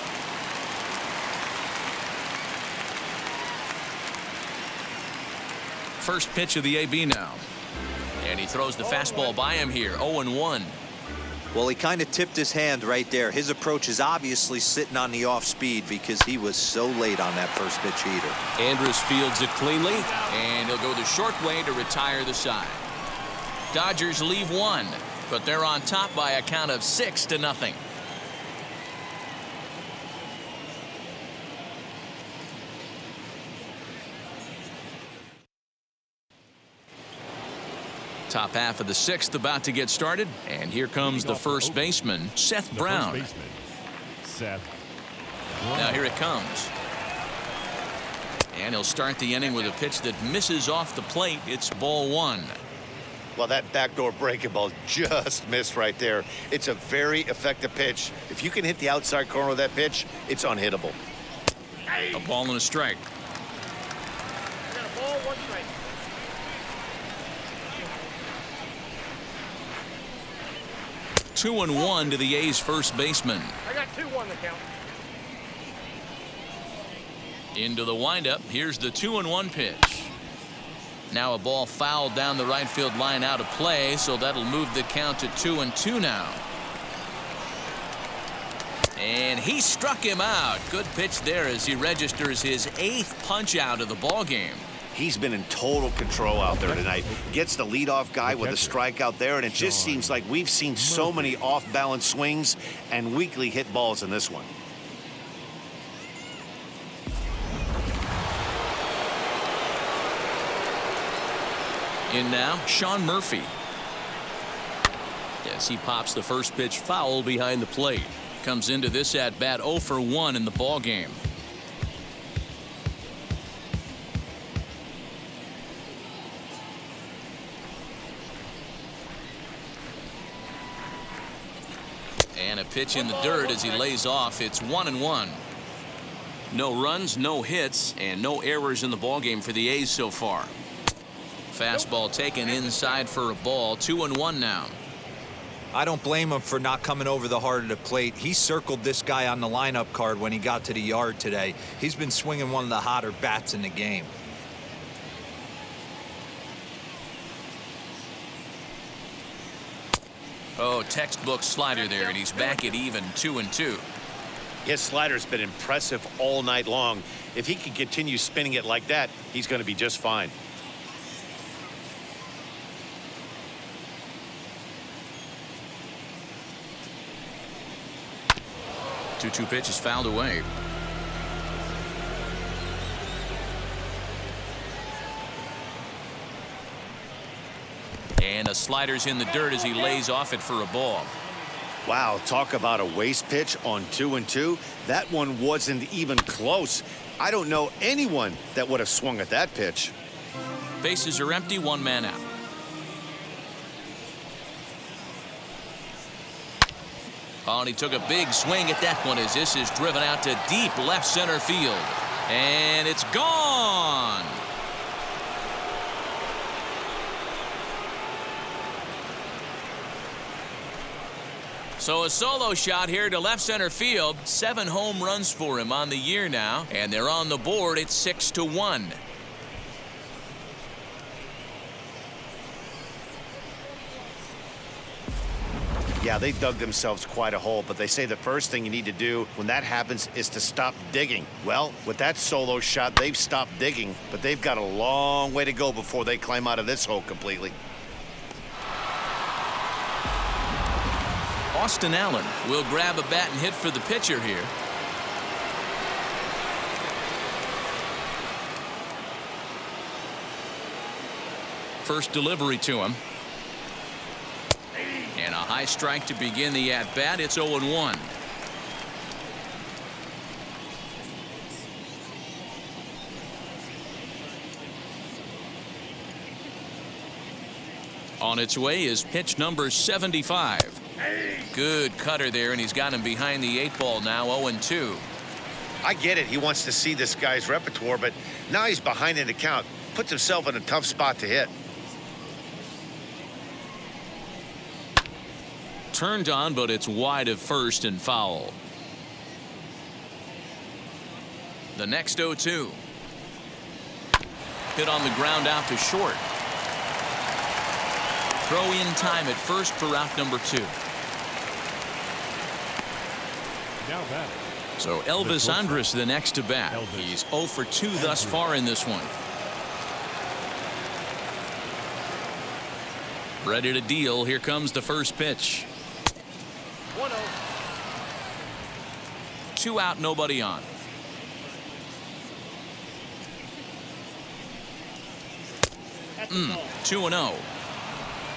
First pitch of the AB now. And he throws the fastball by him here. 0-1. Well, he kind of tipped his hand right there. His approach is obviously sitting on the off speed because he was so late on that first pitch heater. Andrus fields it cleanly. And he'll go the short way to retire the side. Dodgers leave 1, but they're on top by a count of 6-0. Top half of the 6th about to get started, and here comes the first baseman, Seth Brown. Seth. Now here it comes. And he'll start the inning with a pitch that misses off the plate. It's ball 1. Well, that backdoor breaking ball just missed right there. It's a very effective pitch. If you can hit the outside corner of that pitch, it's unhittable. A ball and a strike. I got a ball, 1 strike. 2-1 to the A's first baseman. I got 2-1 the count. Into the windup. Here's the 2-1 pitch. Now a ball fouled down the right field line out of play, so that'll move the count to 2-2 now. And he struck him out. Good pitch there as he registers his 8th punch out of the ball game. He's been in total control out there tonight. Gets the leadoff guy with a strikeout there, and it just seems like we've seen so many off-balance swings and weakly hit balls in this one. In now, Sean Murphy. As he pops the first pitch foul behind the plate. Comes into this at-bat 0 for 1 in the ball game. And a pitch in the dirt as he lays off. It's 1-1. No runs, no hits, and no errors in the ballgame for the A's so far. Fastball taken inside for a ball. 2-1 now. I don't blame him for not coming over the heart of the plate. He circled this guy on the lineup card when he got to the yard today. He's been swinging one of the hotter bats in the game. Oh, textbook slider there, and he's back at even 2-2. His slider's been impressive all night long. If he can continue spinning it like that, he's going to be just fine. Two pitch is fouled away. And a slider's in the dirt as he lays off it for a ball. Wow, talk about a waste pitch on 2-2. That one wasn't even close. I don't know anyone that would have swung at that pitch. Bases are empty, 1 man out. Oh, and he took a big swing at that one as this is driven out to deep left center field. And it's gone. So a solo shot here to left center field. 7 home runs for him on the year now. And they're on the board. It's 6-1. Yeah, they dug themselves quite a hole, but they say the first thing you need to do when that happens is to stop digging. Well, with that solo shot, they've stopped digging, but they've got a long way to go before they climb out of this hole completely. Austin Allen will grab a bat and hit for the pitcher here. First delivery to him. And a high strike to begin the at-bat. It's 0-1. On its way is pitch number 75. Good cutter there, and he's got him behind the 8-ball now, 0-2. I get it. He wants to see this guy's repertoire, but now he's behind in the count. Puts himself in a tough spot to hit. Turned on, but it's wide of first and foul. The next 0-2. Hit on the ground out to short. Throw in time at first for out number 2. Now that. So Elvis Andrus the next to bat. He's 0 for 2 thus far in this one. Ready to deal. Here comes the first pitch. 1-0. 2 out, nobody on. That's the ball. 2-0.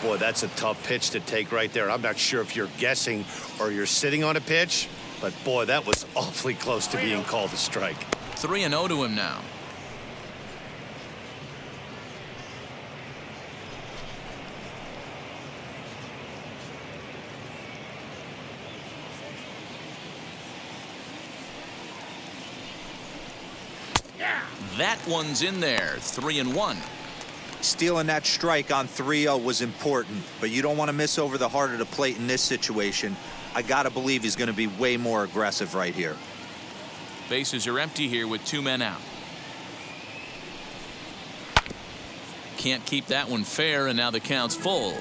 Boy, that's a tough pitch to take right there. I'm not sure if you're guessing or you're sitting on a pitch, but boy, that was awfully close to being called a strike. 3-0 to him now. That one's in there. 3-1. Stealing that strike on 3-0 was important, but you don't want to miss over the heart of the plate in this situation. I got to believe he's going to be way more aggressive right here. Bases are empty here with 2 men out. Can't keep that one fair, and now the count's full.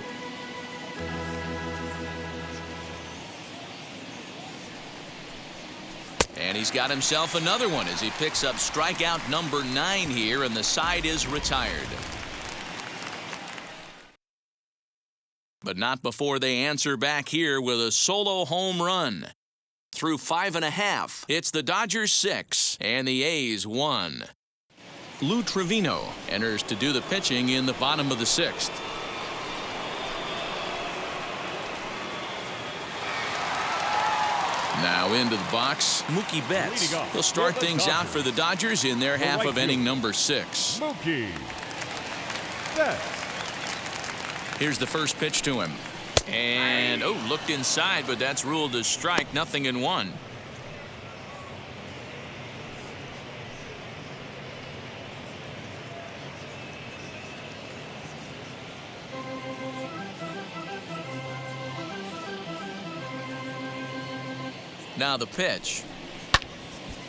And he's got himself another one as he picks up strikeout number 9 here, and the side is retired. But not before they answer back here with a solo home run. Through 5.5, it's the Dodgers 6 and the A's 1. Lou Trevino enters to do the pitching in the bottom of the 6th. Now into the box, Mookie Betts. He'll start things out for the Dodgers in their half of inning number 6. Mookie Betts. Here's the first pitch to him. And, looked inside, but that's ruled a strike. 0-1. Now the pitch.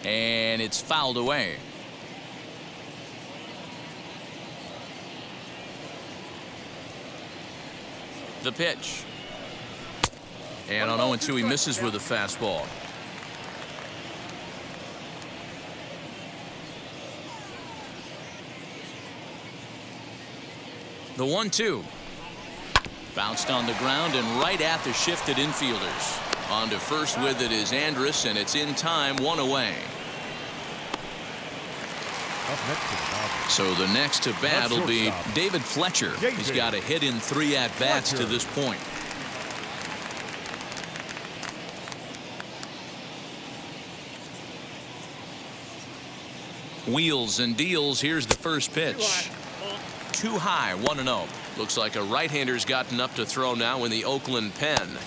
And it's fouled away. The pitch. And on 0-2, he misses with a fastball. The 1-2. Bounced on the ground and right at the shifted infielders. On to first with it is Andrus, and it's in time, 1 away. So the next to bat will be David Fletcher. He's got a hit in 3 at-bats to this point. Wheels and deals. Here's the first pitch. Too high, 1-0. Looks like a right-hander's gotten up to throw now in the Oakland pen.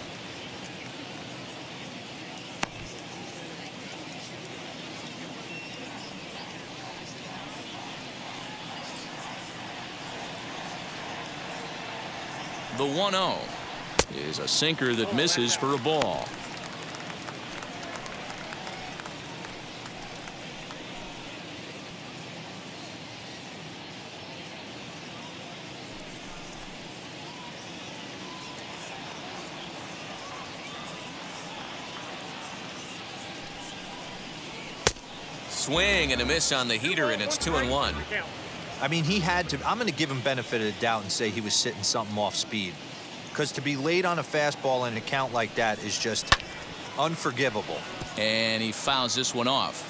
The 1-0 is a sinker that misses for a ball. Swing and a miss on the heater, and it's 2-1. I mean, he had to. I'm going to give him benefit of the doubt and say he was sitting something off speed, because to be late on a fastball in a count like that is just unforgivable. And he fouls this one off.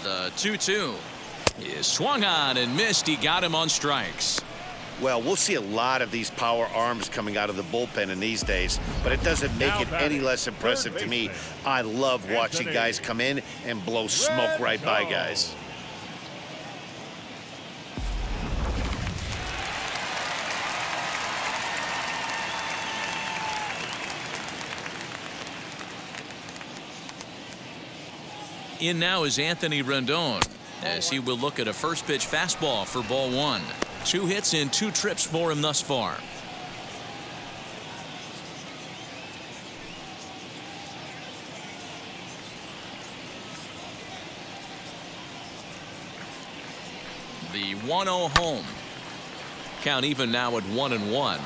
The 2-2 is swung on and missed. He got him on strikes. Well, we'll see a lot of these power arms coming out of the bullpen in these days, but it doesn't make it any less impressive to me. I love watching guys come in and blow smoke right by guys. In now is Anthony Rendon, as he will look at a first pitch fastball for ball one. 2 hits and 2 trips for him thus far. The 1-0 home. Count even now at 1-1.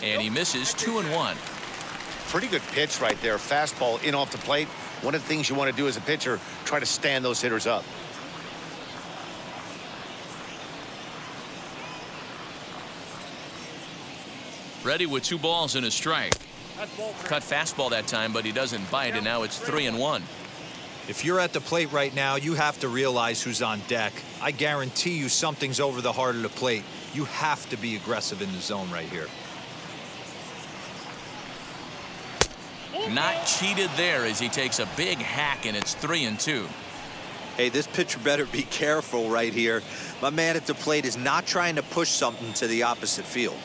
And he misses 2-1. Pretty good pitch right there. Fastball in off the plate. One of the things you want to do as a pitcher, try to stand those hitters up. Ready with 2 balls and a strike. That's ball 3. Cut fastball that time, but he doesn't bite, and now it's 3-1. If you're at the plate right now, you have to realize who's on deck. I guarantee you something's over the heart of the plate. You have to be aggressive in the zone right here. Not cheated there as he takes a big hack, and it's 3-2. Hey, this pitcher better be careful right here. My man at the plate is not trying to push something to the opposite field.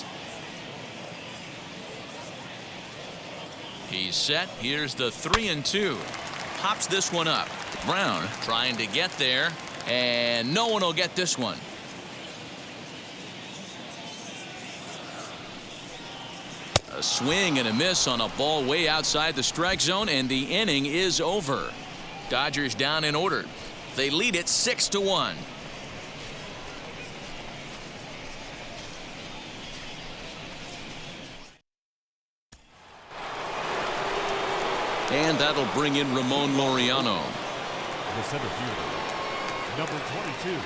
He's set. Here's the 3-2. Pops this one up. Brown trying to get there, and no one will get this one. A swing and a miss on a ball way outside the strike zone, and the inning is over. Dodgers down in order. They lead it 6-1. And that'll bring in Ramon Laureano. The center fielder, number 22.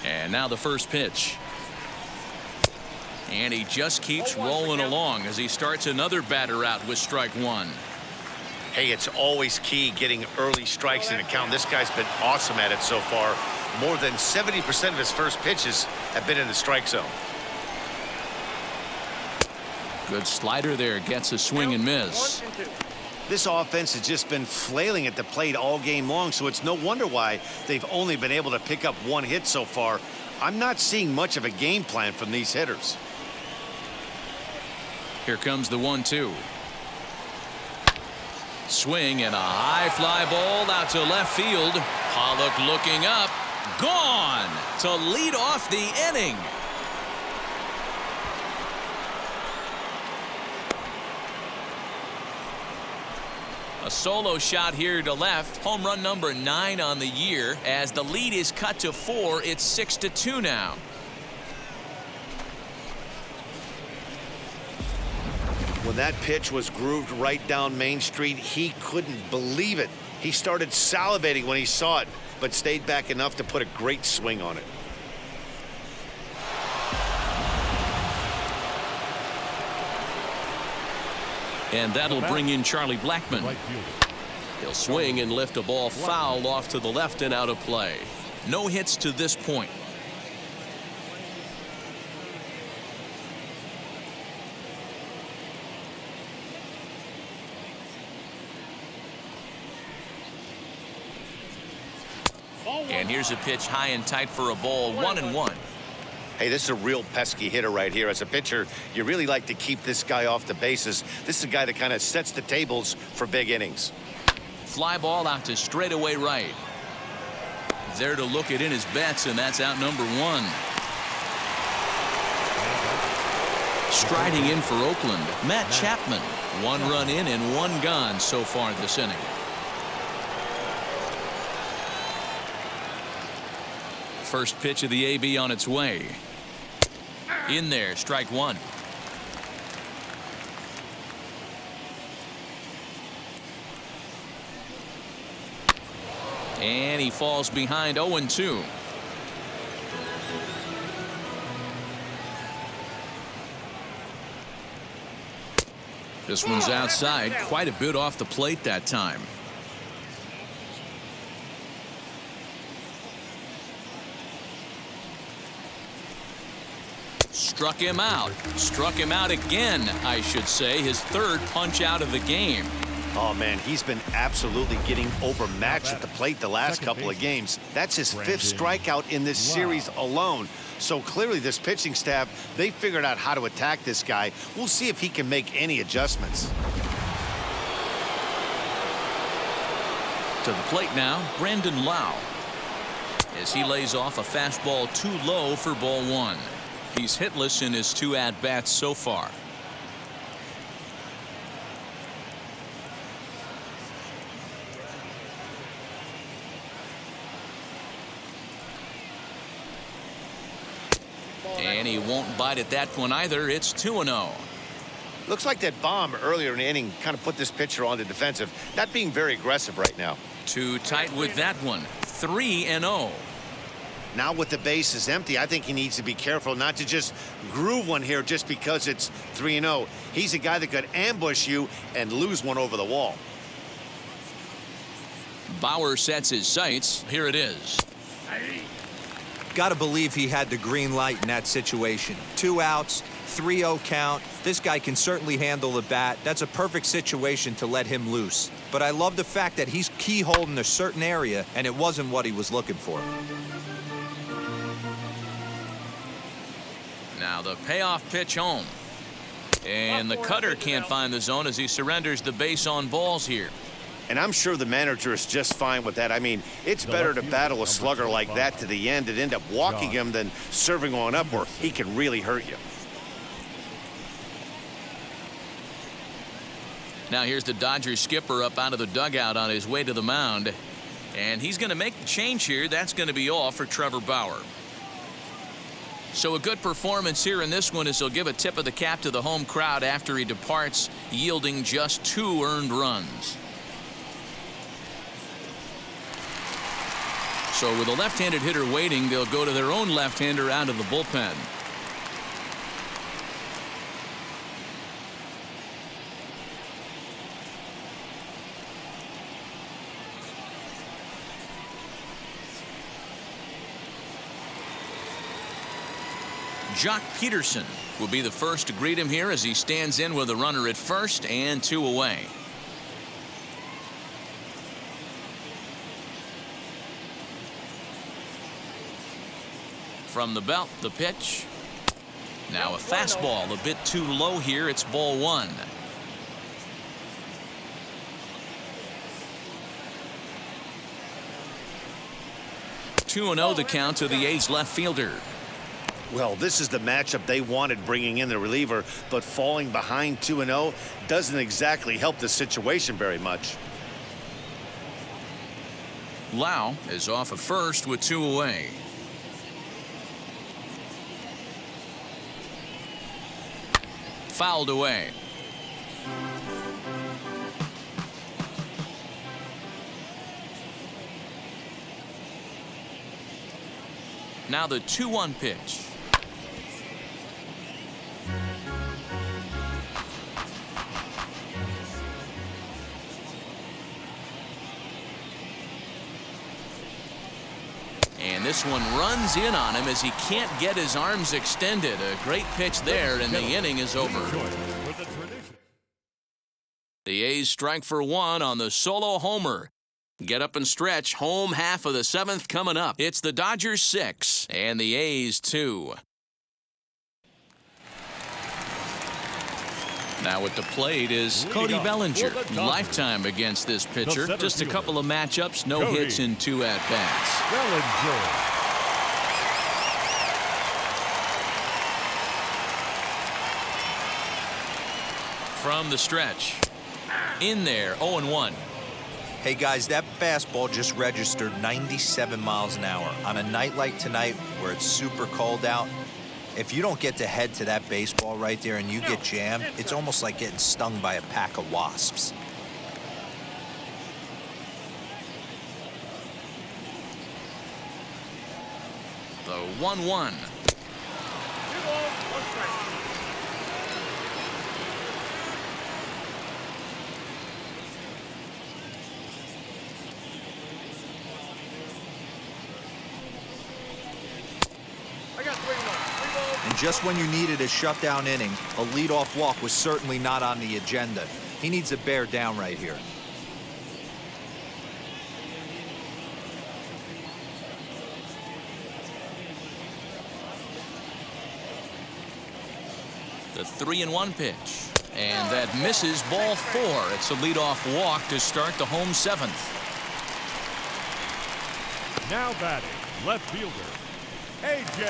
And now the first pitch. And he just keeps rolling along as he starts another batter out with strike one. Hey, it's always key getting early strikes in a count. This guy's been awesome at it so far. More than 70% of his first pitches have been in the strike zone. Good slider there, gets a swing and miss. 1-2. This offense has just been flailing at the plate all game long, so it's no wonder why they've only been able to pick up 1 hit so far. I'm not seeing much of a game plan from these hitters. Here comes the 1-2. Swing and a high fly ball out to left field. Pollock looking up. Gone to lead off the inning. A solo shot here to left. Home run number 9 on the year. As the lead is cut to 4, it's 6-2 now. When that pitch was grooved right down Main Street, he couldn't believe it. He started salivating when he saw it, but stayed back enough to put a great swing on it. And that'll bring in Charlie Blackmon. Right fielder. He'll swing and lift a ball foul off to the left and out of play. No hits to this point. And here's a pitch high and tight for a ball, 1-1. Hey, this is a real pesky hitter right here. As a pitcher, you really like to keep this guy off the bases. This is a guy that kind of sets the tables for big innings. Fly ball out to straightaway right. There to look it in his bets, and that's out number 1. Striding in for Oakland, Matt Chapman. 1 run in and 1 gone so far this inning. First pitch of the AB on its way. In there, strike 1. And he falls behind 0-2. This one's outside, quite a bit off the plate that time. Struck him out. Struck him out again, I should say. His third punch out of the game. Oh, man, he's been absolutely getting overmatched at the plate the last couple of games. That's his fifth strikeout in this series alone. So clearly this pitching staff, they figured out how to attack this guy. We'll see if he can make any adjustments. To the plate now, Brandon Lau. As he lays off a fastball too low for ball one. He's hitless in his 2 at-bats so far. And he won't bite at that one either. It's 2-0. Looks like that bomb earlier in the inning kind of put this pitcher on the defensive. Not being very aggressive right now. Too tight with that one. 3-0. Now with the bases empty, I think he needs to be careful not to just groove one here just because it's 3-0. He's a guy that could ambush you and lose one over the wall. Bauer sets his sights. Here it is. Got to believe he had the green light in that situation. 2 outs, 3-0 count. This guy can certainly handle the bat. That's a perfect situation to let him loose. But I love the fact that he's keyholed in a certain area, and it wasn't what he was looking for. Now the payoff pitch home. And the cutter can't find the zone as he surrenders the base on balls here. And I'm sure the manager is just fine with that. I mean, it's better to battle a slugger like that to the end and end up walking him than serving one up where he can really hurt you. Now here's the Dodgers skipper up out of the dugout on his way to the mound. And he's going to make the change here. That's going to be all for Trevor Bauer. So a good performance here in this one as he'll give a tip of the cap to the home crowd after he departs, yielding just 2 earned runs. So with a left-handed hitter waiting, they'll go to their own left-hander out of the bullpen. Jock Peterson will be the first to greet him here as he stands in with a runner at first and 2 away. From the belt, the pitch. Now a fastball a bit too low here. It's ball 1. Two and 0 the count to the A's left fielder. Well, this is the matchup they wanted, bringing in the reliever, but falling behind 2-0 doesn't exactly help the situation very much. Lau is off at first with 2 away. Fouled away. Now the 2-1 pitch. And this one runs in on him as he can't get his arms extended. A great pitch there, and the inning is over. The A's strike for 1 on the solo homer. Get up and stretch. Home half of the 7th coming up. It's the Dodgers 6 and the A's 2. Now at the plate is Cody Bellinger. Lifetime against this pitcher. Just a couple of matchups, no hits in 2 at-bats. Bellinger. From the stretch. In there, 0-1. Hey guys, that fastball just registered 97 miles an hour. On a night like tonight where it's super cold out, if you don't get to head to that baseball right there and you get jammed, it's almost like getting stung by a pack of wasps. 1-1. 2 balls, 1 strike. I got 3 balls. And just when you needed a shutdown inning, a leadoff walk was certainly not on the agenda. He needs to bear down right here. The 3-1 pitch. And that misses, ball 4. It's a leadoff walk to start the home 7th. Now batting, left fielder, A.J.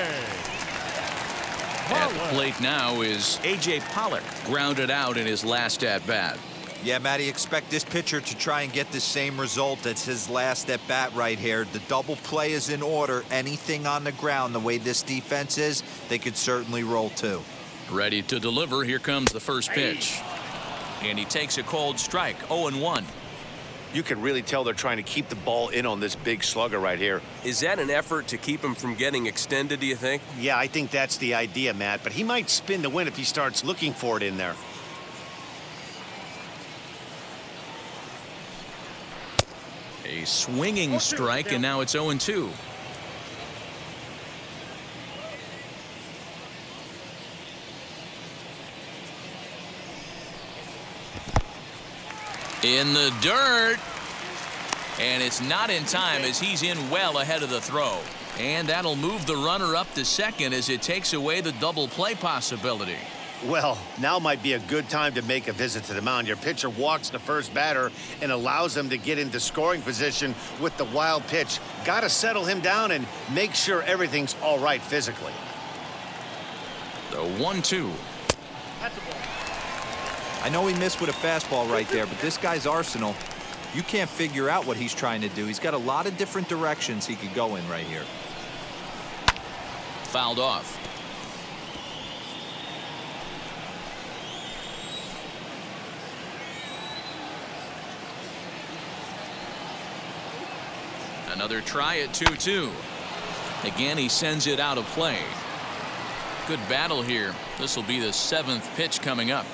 At the plate now is A.J. Pollock, grounded out in his last at-bat. Yeah, Matty, expect this pitcher to try and get the same result. That's his last at bat right here. The double play is in order. Anything on the ground, the way this defense is, they could certainly roll too. Ready to deliver. Here comes the first pitch. And he takes a cold strike. 0-1. You can really tell they're trying to keep the ball in on this big slugger right here. Is that an effort to keep him from getting extended, do you think? Yeah, I think that's the idea, Matt. But he might spin the win if he starts looking for it in there. A swinging strike, and now it's 0-2. In the dirt. And it's not in time as he's in well ahead of the throw. And that'll move the runner up to second as it takes away the double play possibility. Well, now might be a good time to make a visit to the mound. Your pitcher walks the first batter and allows him to get into scoring position with the wild pitch. Got to settle him down and make sure everything's all right physically. The 1-2. That's a ball. I know he missed with a fastball right there, but this guy's arsenal, you can't figure out what he's trying to do. He's got a lot of different directions he could go in right here. Fouled off. Another try at 2-2. Again, he sends it out of play. Good battle here. This will be the 7th pitch coming up.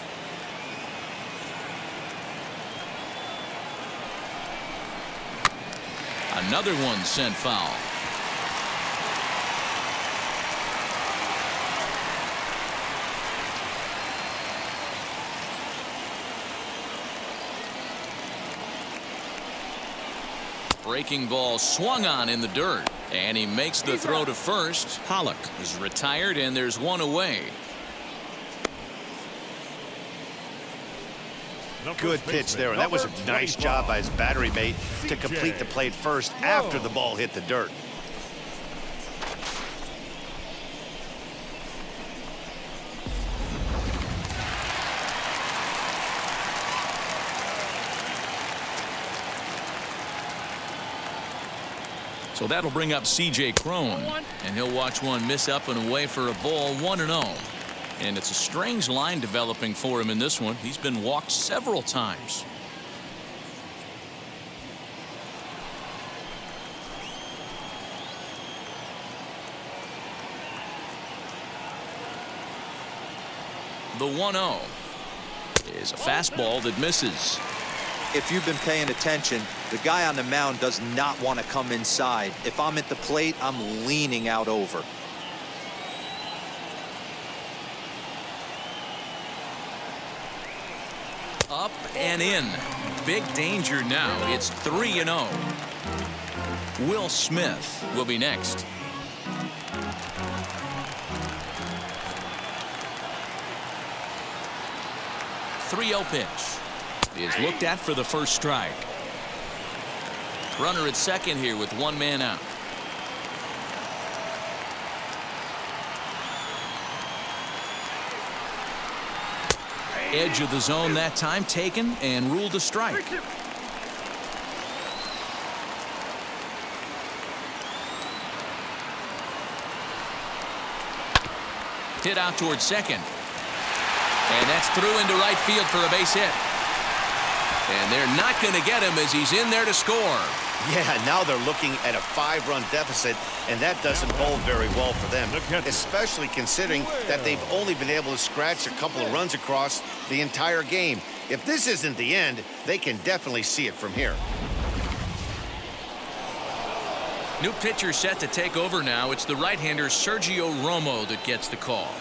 Another one sent foul. Breaking ball swung on in the dirt, and he makes the throw to first. Pollock is retired, and there's one away. Good pitch there, and that was a nice job by his battery mate to complete the play first after the ball hit the dirt. So that'll bring up C.J. Cron, and he'll watch one miss up and away for a ball. 1-0. And it's a strange line developing for him in this one. He's been walked several times. The 1-0 is a fastball that misses. If you've been paying attention, the guy on the mound does not want to come inside. If I'm at the plate, I'm leaning out over. Up and in. Big danger now. It's 3-0. Will Smith will be next. .30 pitch is looked at for the first strike. Runner at second here with one man out. Edge of the zone that time taken and ruled a strike. Hit out towards second. And that's through into right field for a base hit. And they're not going to get him as he's in there to score. Yeah, now they're looking at a 5-run deficit, and that doesn't bode very well for them, especially considering that they've only been able to scratch a couple of runs across the entire game. If this isn't the end, they can definitely see it from here. New pitcher set to take over now. It's the right-hander Sergio Romo that gets the call.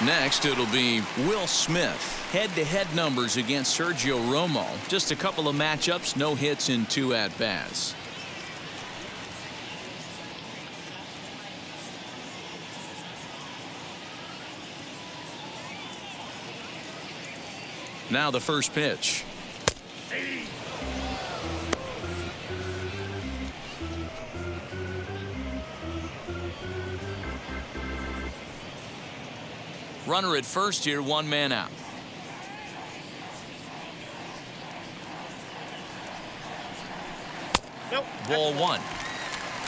Next, it'll be Will Smith. Head-to-head numbers against Sergio Romo. Just a couple of matchups, no hits in 2 at-bats. Now the first pitch. Runner at first here, 1 man out. Nope. Ball 1.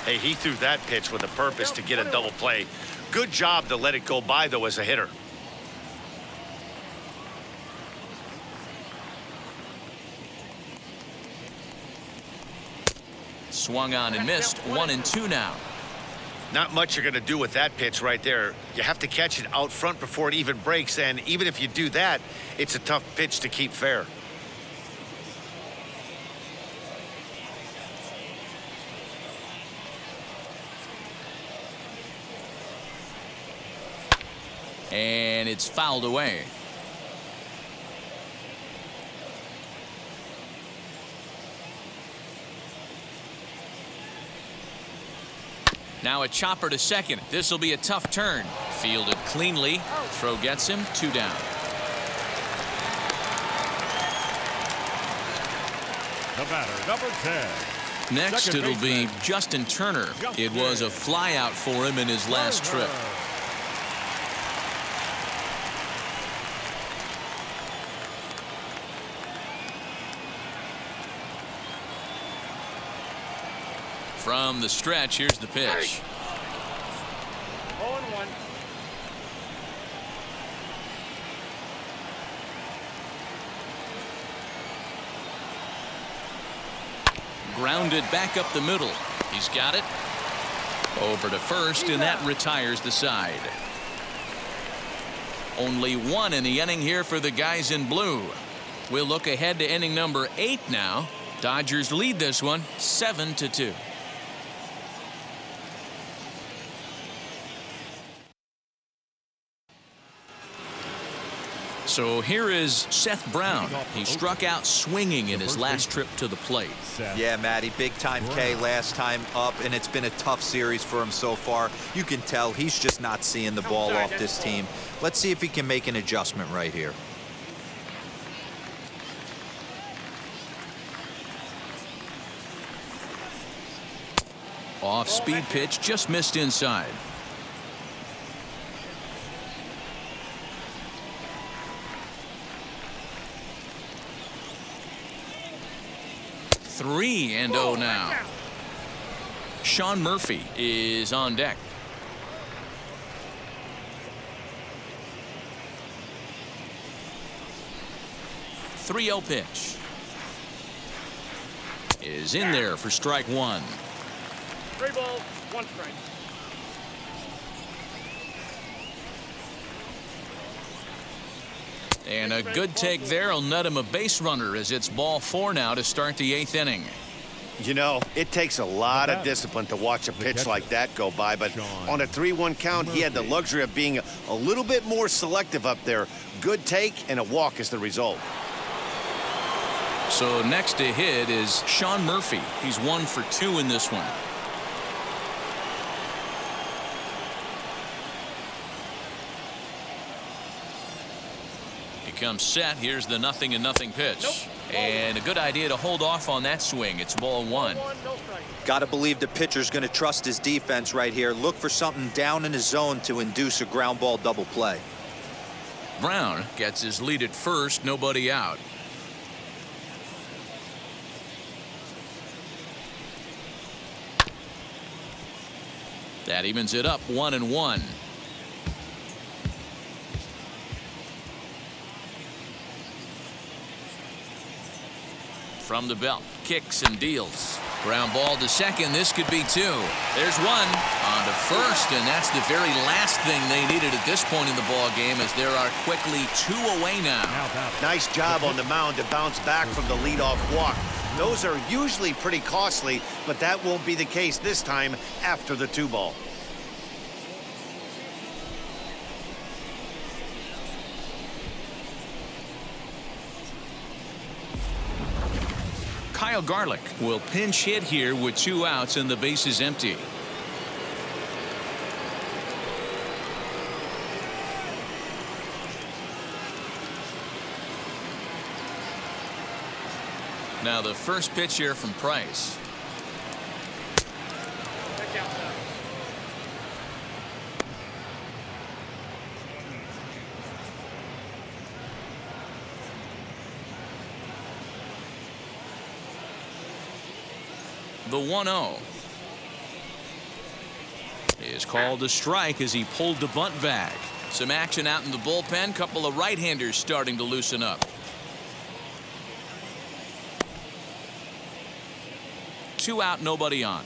Hey, he threw that pitch with a purpose to get a double play. Good job to let it go by, though, as a hitter. Swung on and missed. 1-2 now. Not much you're going to do with that pitch right there. You have to catch it out front before it even breaks, and even if you do that, it's a tough pitch to keep fair. And it's fouled away. Now a chopper to second. This will be a tough turn. Fielded cleanly. Throw gets him. 2 down. The batter, number 10. Next, Second it'll be baseman. Justin Turner. It was a flyout for him in his last trip. From the stretch, here's the pitch. 0-1. Grounded back up the middle. He's got it. Over to first, and that retires the side. Only 1 in the inning here for the guys in blue. We'll look ahead to inning number 8 now. Dodgers lead this one 7-2. So here is Seth Brown. He struck out swinging in his last trip to the plate. Yeah, Matty, big time K last time up, and it's been a tough series for him so far. You can tell he's just not seeing the ball off this team. Let's see if he can make an adjustment right here. Off-speed pitch, just missed inside. Three and 0 now. Sean Murphy is on deck. The 3-0 pitch is in there for strike 1. 3 balls, 1 strike. And a good take there will net him a base runner as it's ball 4 now to start the 8th inning. You know, it takes a lot of discipline to watch a pitch like that go by, but on a 3-1 count, he had the luxury of being a little bit more selective up there. Good take and a walk is the result. So next to hit is Sean Murphy. He's 1 for 2 in this one. Comes set. Here's the 0-0 pitch. And a good idea to hold off on that swing. It's ball 1. Got to believe the pitcher's going to trust his defense right here. Look for something down in his zone to induce a ground ball double play. Brown gets his lead at first. Nobody out. That evens it up 1-1. From the belt, kicks and deals. Ground ball to second. This could be two. There's one on to first, and that's the very last thing they needed at this point in the ball game, as there are quickly two away now. Nice job on the mound to bounce back from the leadoff walk. Those are usually pretty costly, but that won't be the case this time after the 2-ball. Kyle Garlick will pinch hit here with 2 outs and the bases empty. Now the first pitch here from Price. The 1-0 is called a strike as he pulled the bunt back. Some action out in the bullpen. Couple of right-handers starting to loosen up. 2 out, nobody on.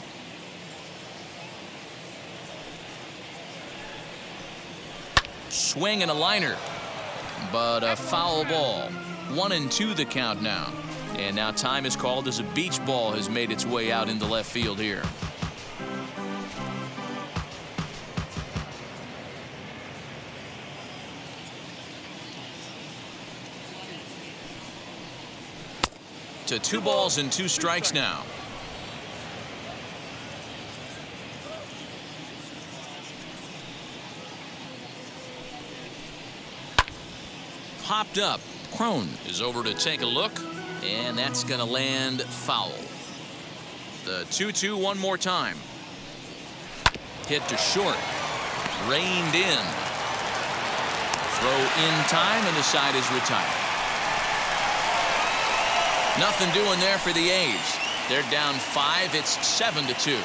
Swing and a liner, but a foul ball. 1-2 the count now. And now time is called as a beach ball has made its way out into left field here. To 2 balls and 2 strikes now. Popped up. Crone is over to take a look. And that's going to land foul. The 2-2 one more time. Hit to short. Reined in. Throw in time, and the side is retired. Nothing doing there for the A's. They're down 5. It's 7-2.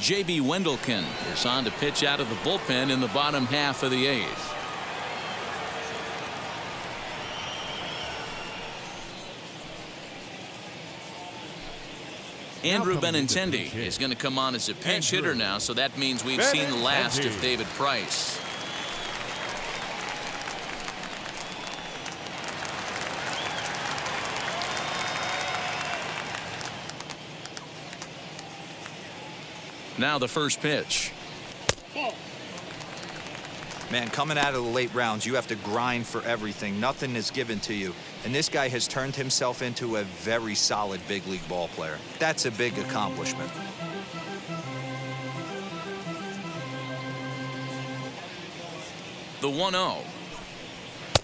J.B. Wendelken is on to pitch out of the bullpen in the bottom half of the 8th. Andrew Benintendi is going to come on as a pinch hitter now, so that means we've seen the last of David Price. Now the first pitch. Man, coming out of the late rounds, you have to grind for everything. Nothing is given to you. And this guy has turned himself into a very solid big league ball player. That's a big accomplishment. The 1-0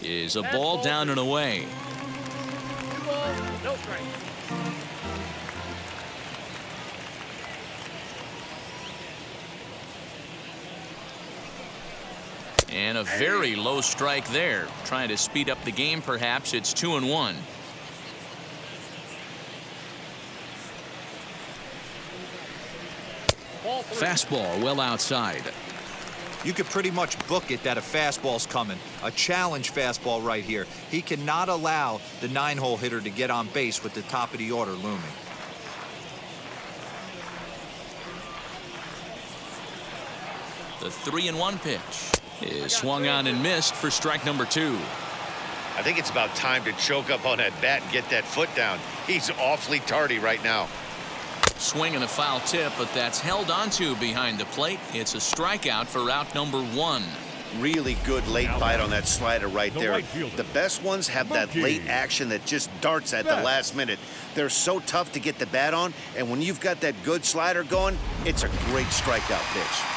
is a ball down and away. 2 balls, no strikes. And a very low strike there. Trying to speed up the game, perhaps. It's 2-1. Fastball well outside. You could pretty much book it that a fastball's coming. A challenge fastball right here. He cannot allow the 9-hole hitter to get on base with the top of the order looming. The 3-1 pitch is swung on and missed for strike number 2. I think it's about time to choke up on that bat and get that foot down. He's awfully tardy right now. Swing and a foul tip, but that's held onto behind the plate. It's a strikeout for out number 1. Really good late bite on that slider right there. The best ones have that late action that just darts at the last minute. They're so tough to get the bat on, and when you've got that good slider going, it's a great strikeout pitch.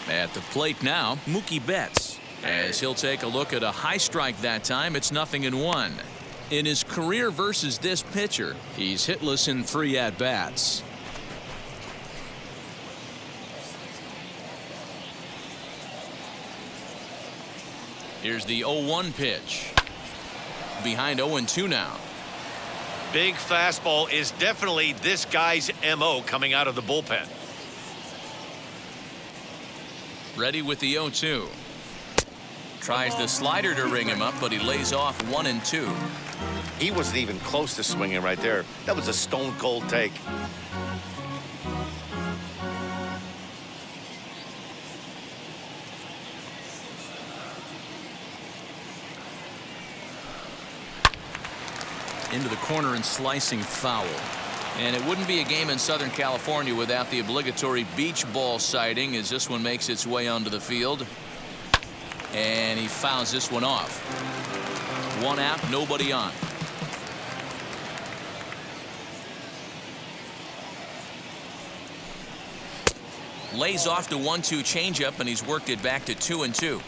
At the plate now, Mookie Betts, as he'll take a look at a high strike that time. It's 0-1. In his career versus this pitcher, he's hitless in 3 at-bats. Here's the 0-1 pitch. Behind 0-2 now. Big fastball is definitely this guy's MO coming out of the bullpen. Ready with the 0-2. Tries the slider to ring him up, but he lays off 1-2. He wasn't even close to swinging right there. That was a stone cold take. Into the corner and slicing foul. And it wouldn't be a game in Southern California without the obligatory beach ball sighting as this one makes its way onto the field. And he fouls this one off. One out, nobody on. Lays off the 1-2 changeup, and he's worked it back to 2-2.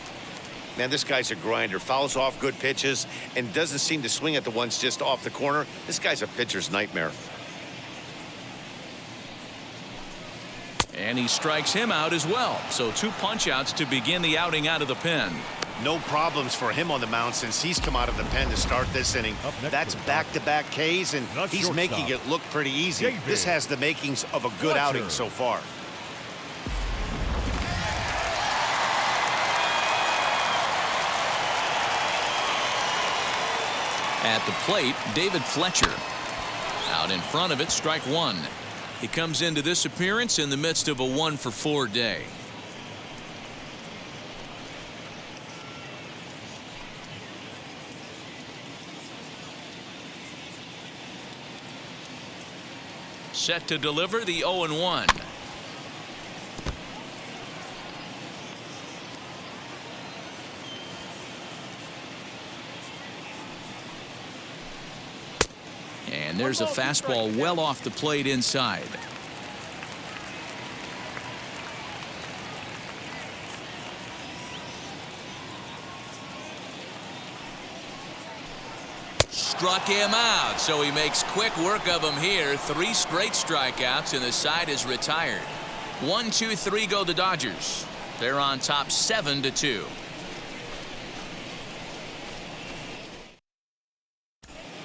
Man, this guy's a grinder. Fouls off good pitches and doesn't seem to swing at the ones just off the corner. This guy's a pitcher's nightmare. And he strikes him out as well. So 2 punch-outs to begin the outing out of the pen. No problems for him on the mound since he's come out of the pen to start this inning. That's back-to-back Ks, and he's making it look pretty easy. This has the makings of a good outing so far. At the plate, David Fletcher. Out in front of it, strike one. He comes into this appearance in the midst of a 1-for-4 day. Set to deliver the 0-1. And there's a fastball well off the plate inside. Struck him out, so he makes quick work of him here. 3 straight strikeouts, and the side is retired. 1-2-3 go the Dodgers. They're on top 7-2.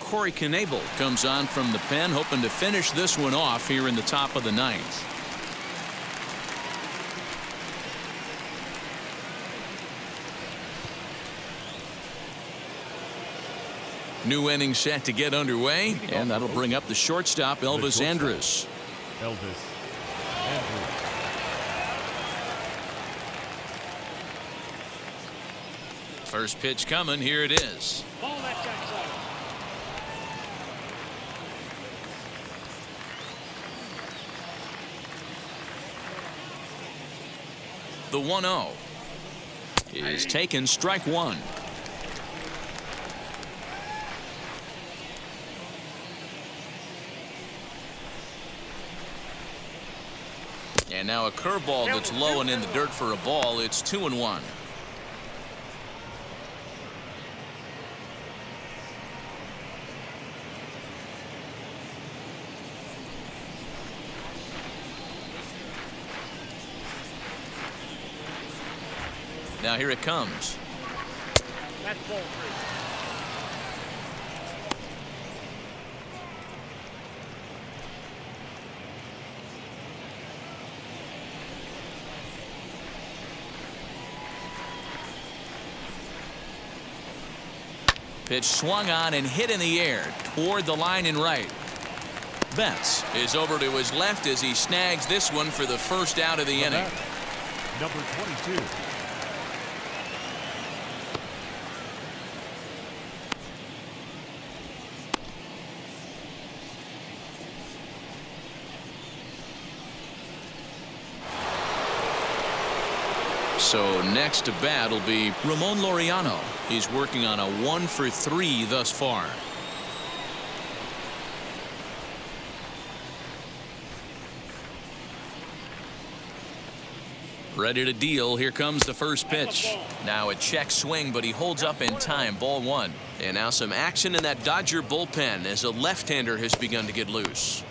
Corey Knebel comes on from the pen, hoping to finish this one off here in the top of the 9th. New inning set to get underway, and that'll bring up the shortstop, Elvis Andrus. Elvis Andrus. First pitch coming. Here it is. Ball that guy. The 1-0 is taken, strike one. And now a curveball that's low and in the dirt for a ball. It's 2-1. Now here it comes. That's ball 3. Pitch swung on and hit in the air toward the line and right. Betts is over to his left as he snags this one for the first out of the inning. Number 22. So next to bat will be Ramon Laureano. He's working on a 1-for-3 thus far. Ready to deal. Here comes the first pitch. Now a check swing, but he holds up in time. Ball 1. And now some action in that Dodger bullpen as a left-hander has begun to get loose.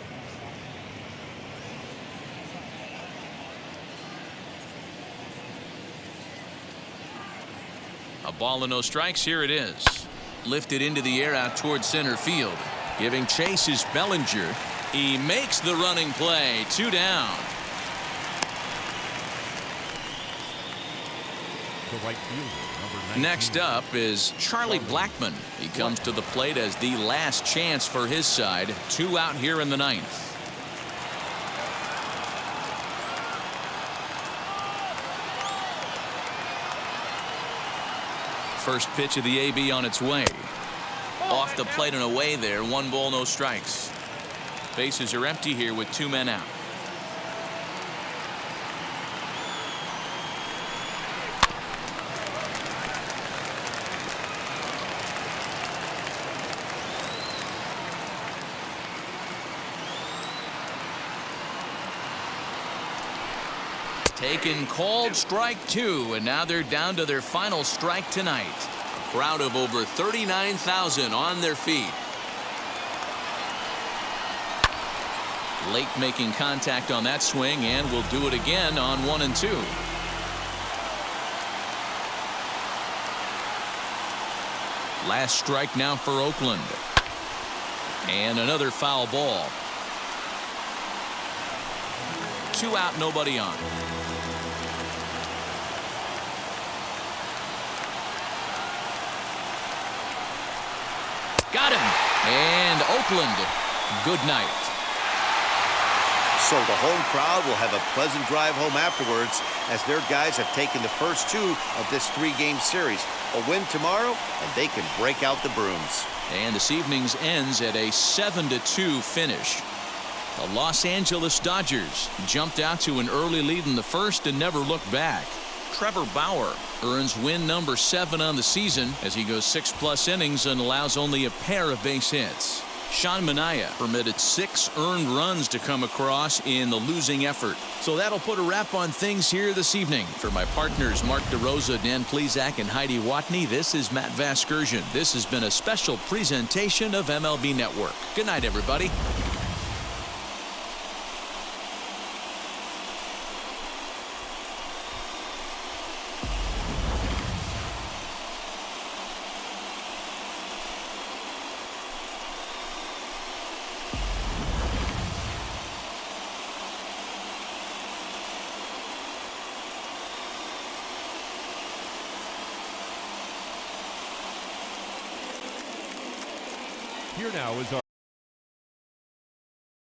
A ball and no strikes. Here it is. Lifted into the air out towards center field. Giving chase is Bellinger. He makes the running play. 2 down. The right fielder, number 19. Next up is Charlie Blackmon. He comes to the plate as the last chance for his side. 2 out here in the 9th. First pitch of the AB on its way. Off the plate and away there. 1 ball, no strikes. Bases are empty here with 2 men out. Taken, called, strike 2, and now they're down to their final strike tonight. A crowd of over 39,000 on their feet. Late making contact on that swing, and will do it again on 1 and 2. Last strike now for Oakland. And another foul ball. 2 out, nobody on. Got him. And Oakland, good night. So the home crowd will have a pleasant drive home afterwards as their guys have taken the first 2 of this 3-game series. A win tomorrow and they can break out the brooms. And this evening's ends at a 7-2 finish. The Los Angeles Dodgers jumped out to an early lead in the first and never looked back. Trevor Bauer earns win number 7 on the season as he goes 6+ innings and allows only a pair of base hits. Sean Manaea permitted 6 earned runs to come across in the losing effort. So that'll put a wrap on things here this evening. For my partners Mark DeRosa, Dan Plesac, and Heidi Watney, this is Matt Vasgersian. This has been a special presentation of MLB Network. Good night, everybody. Here now is our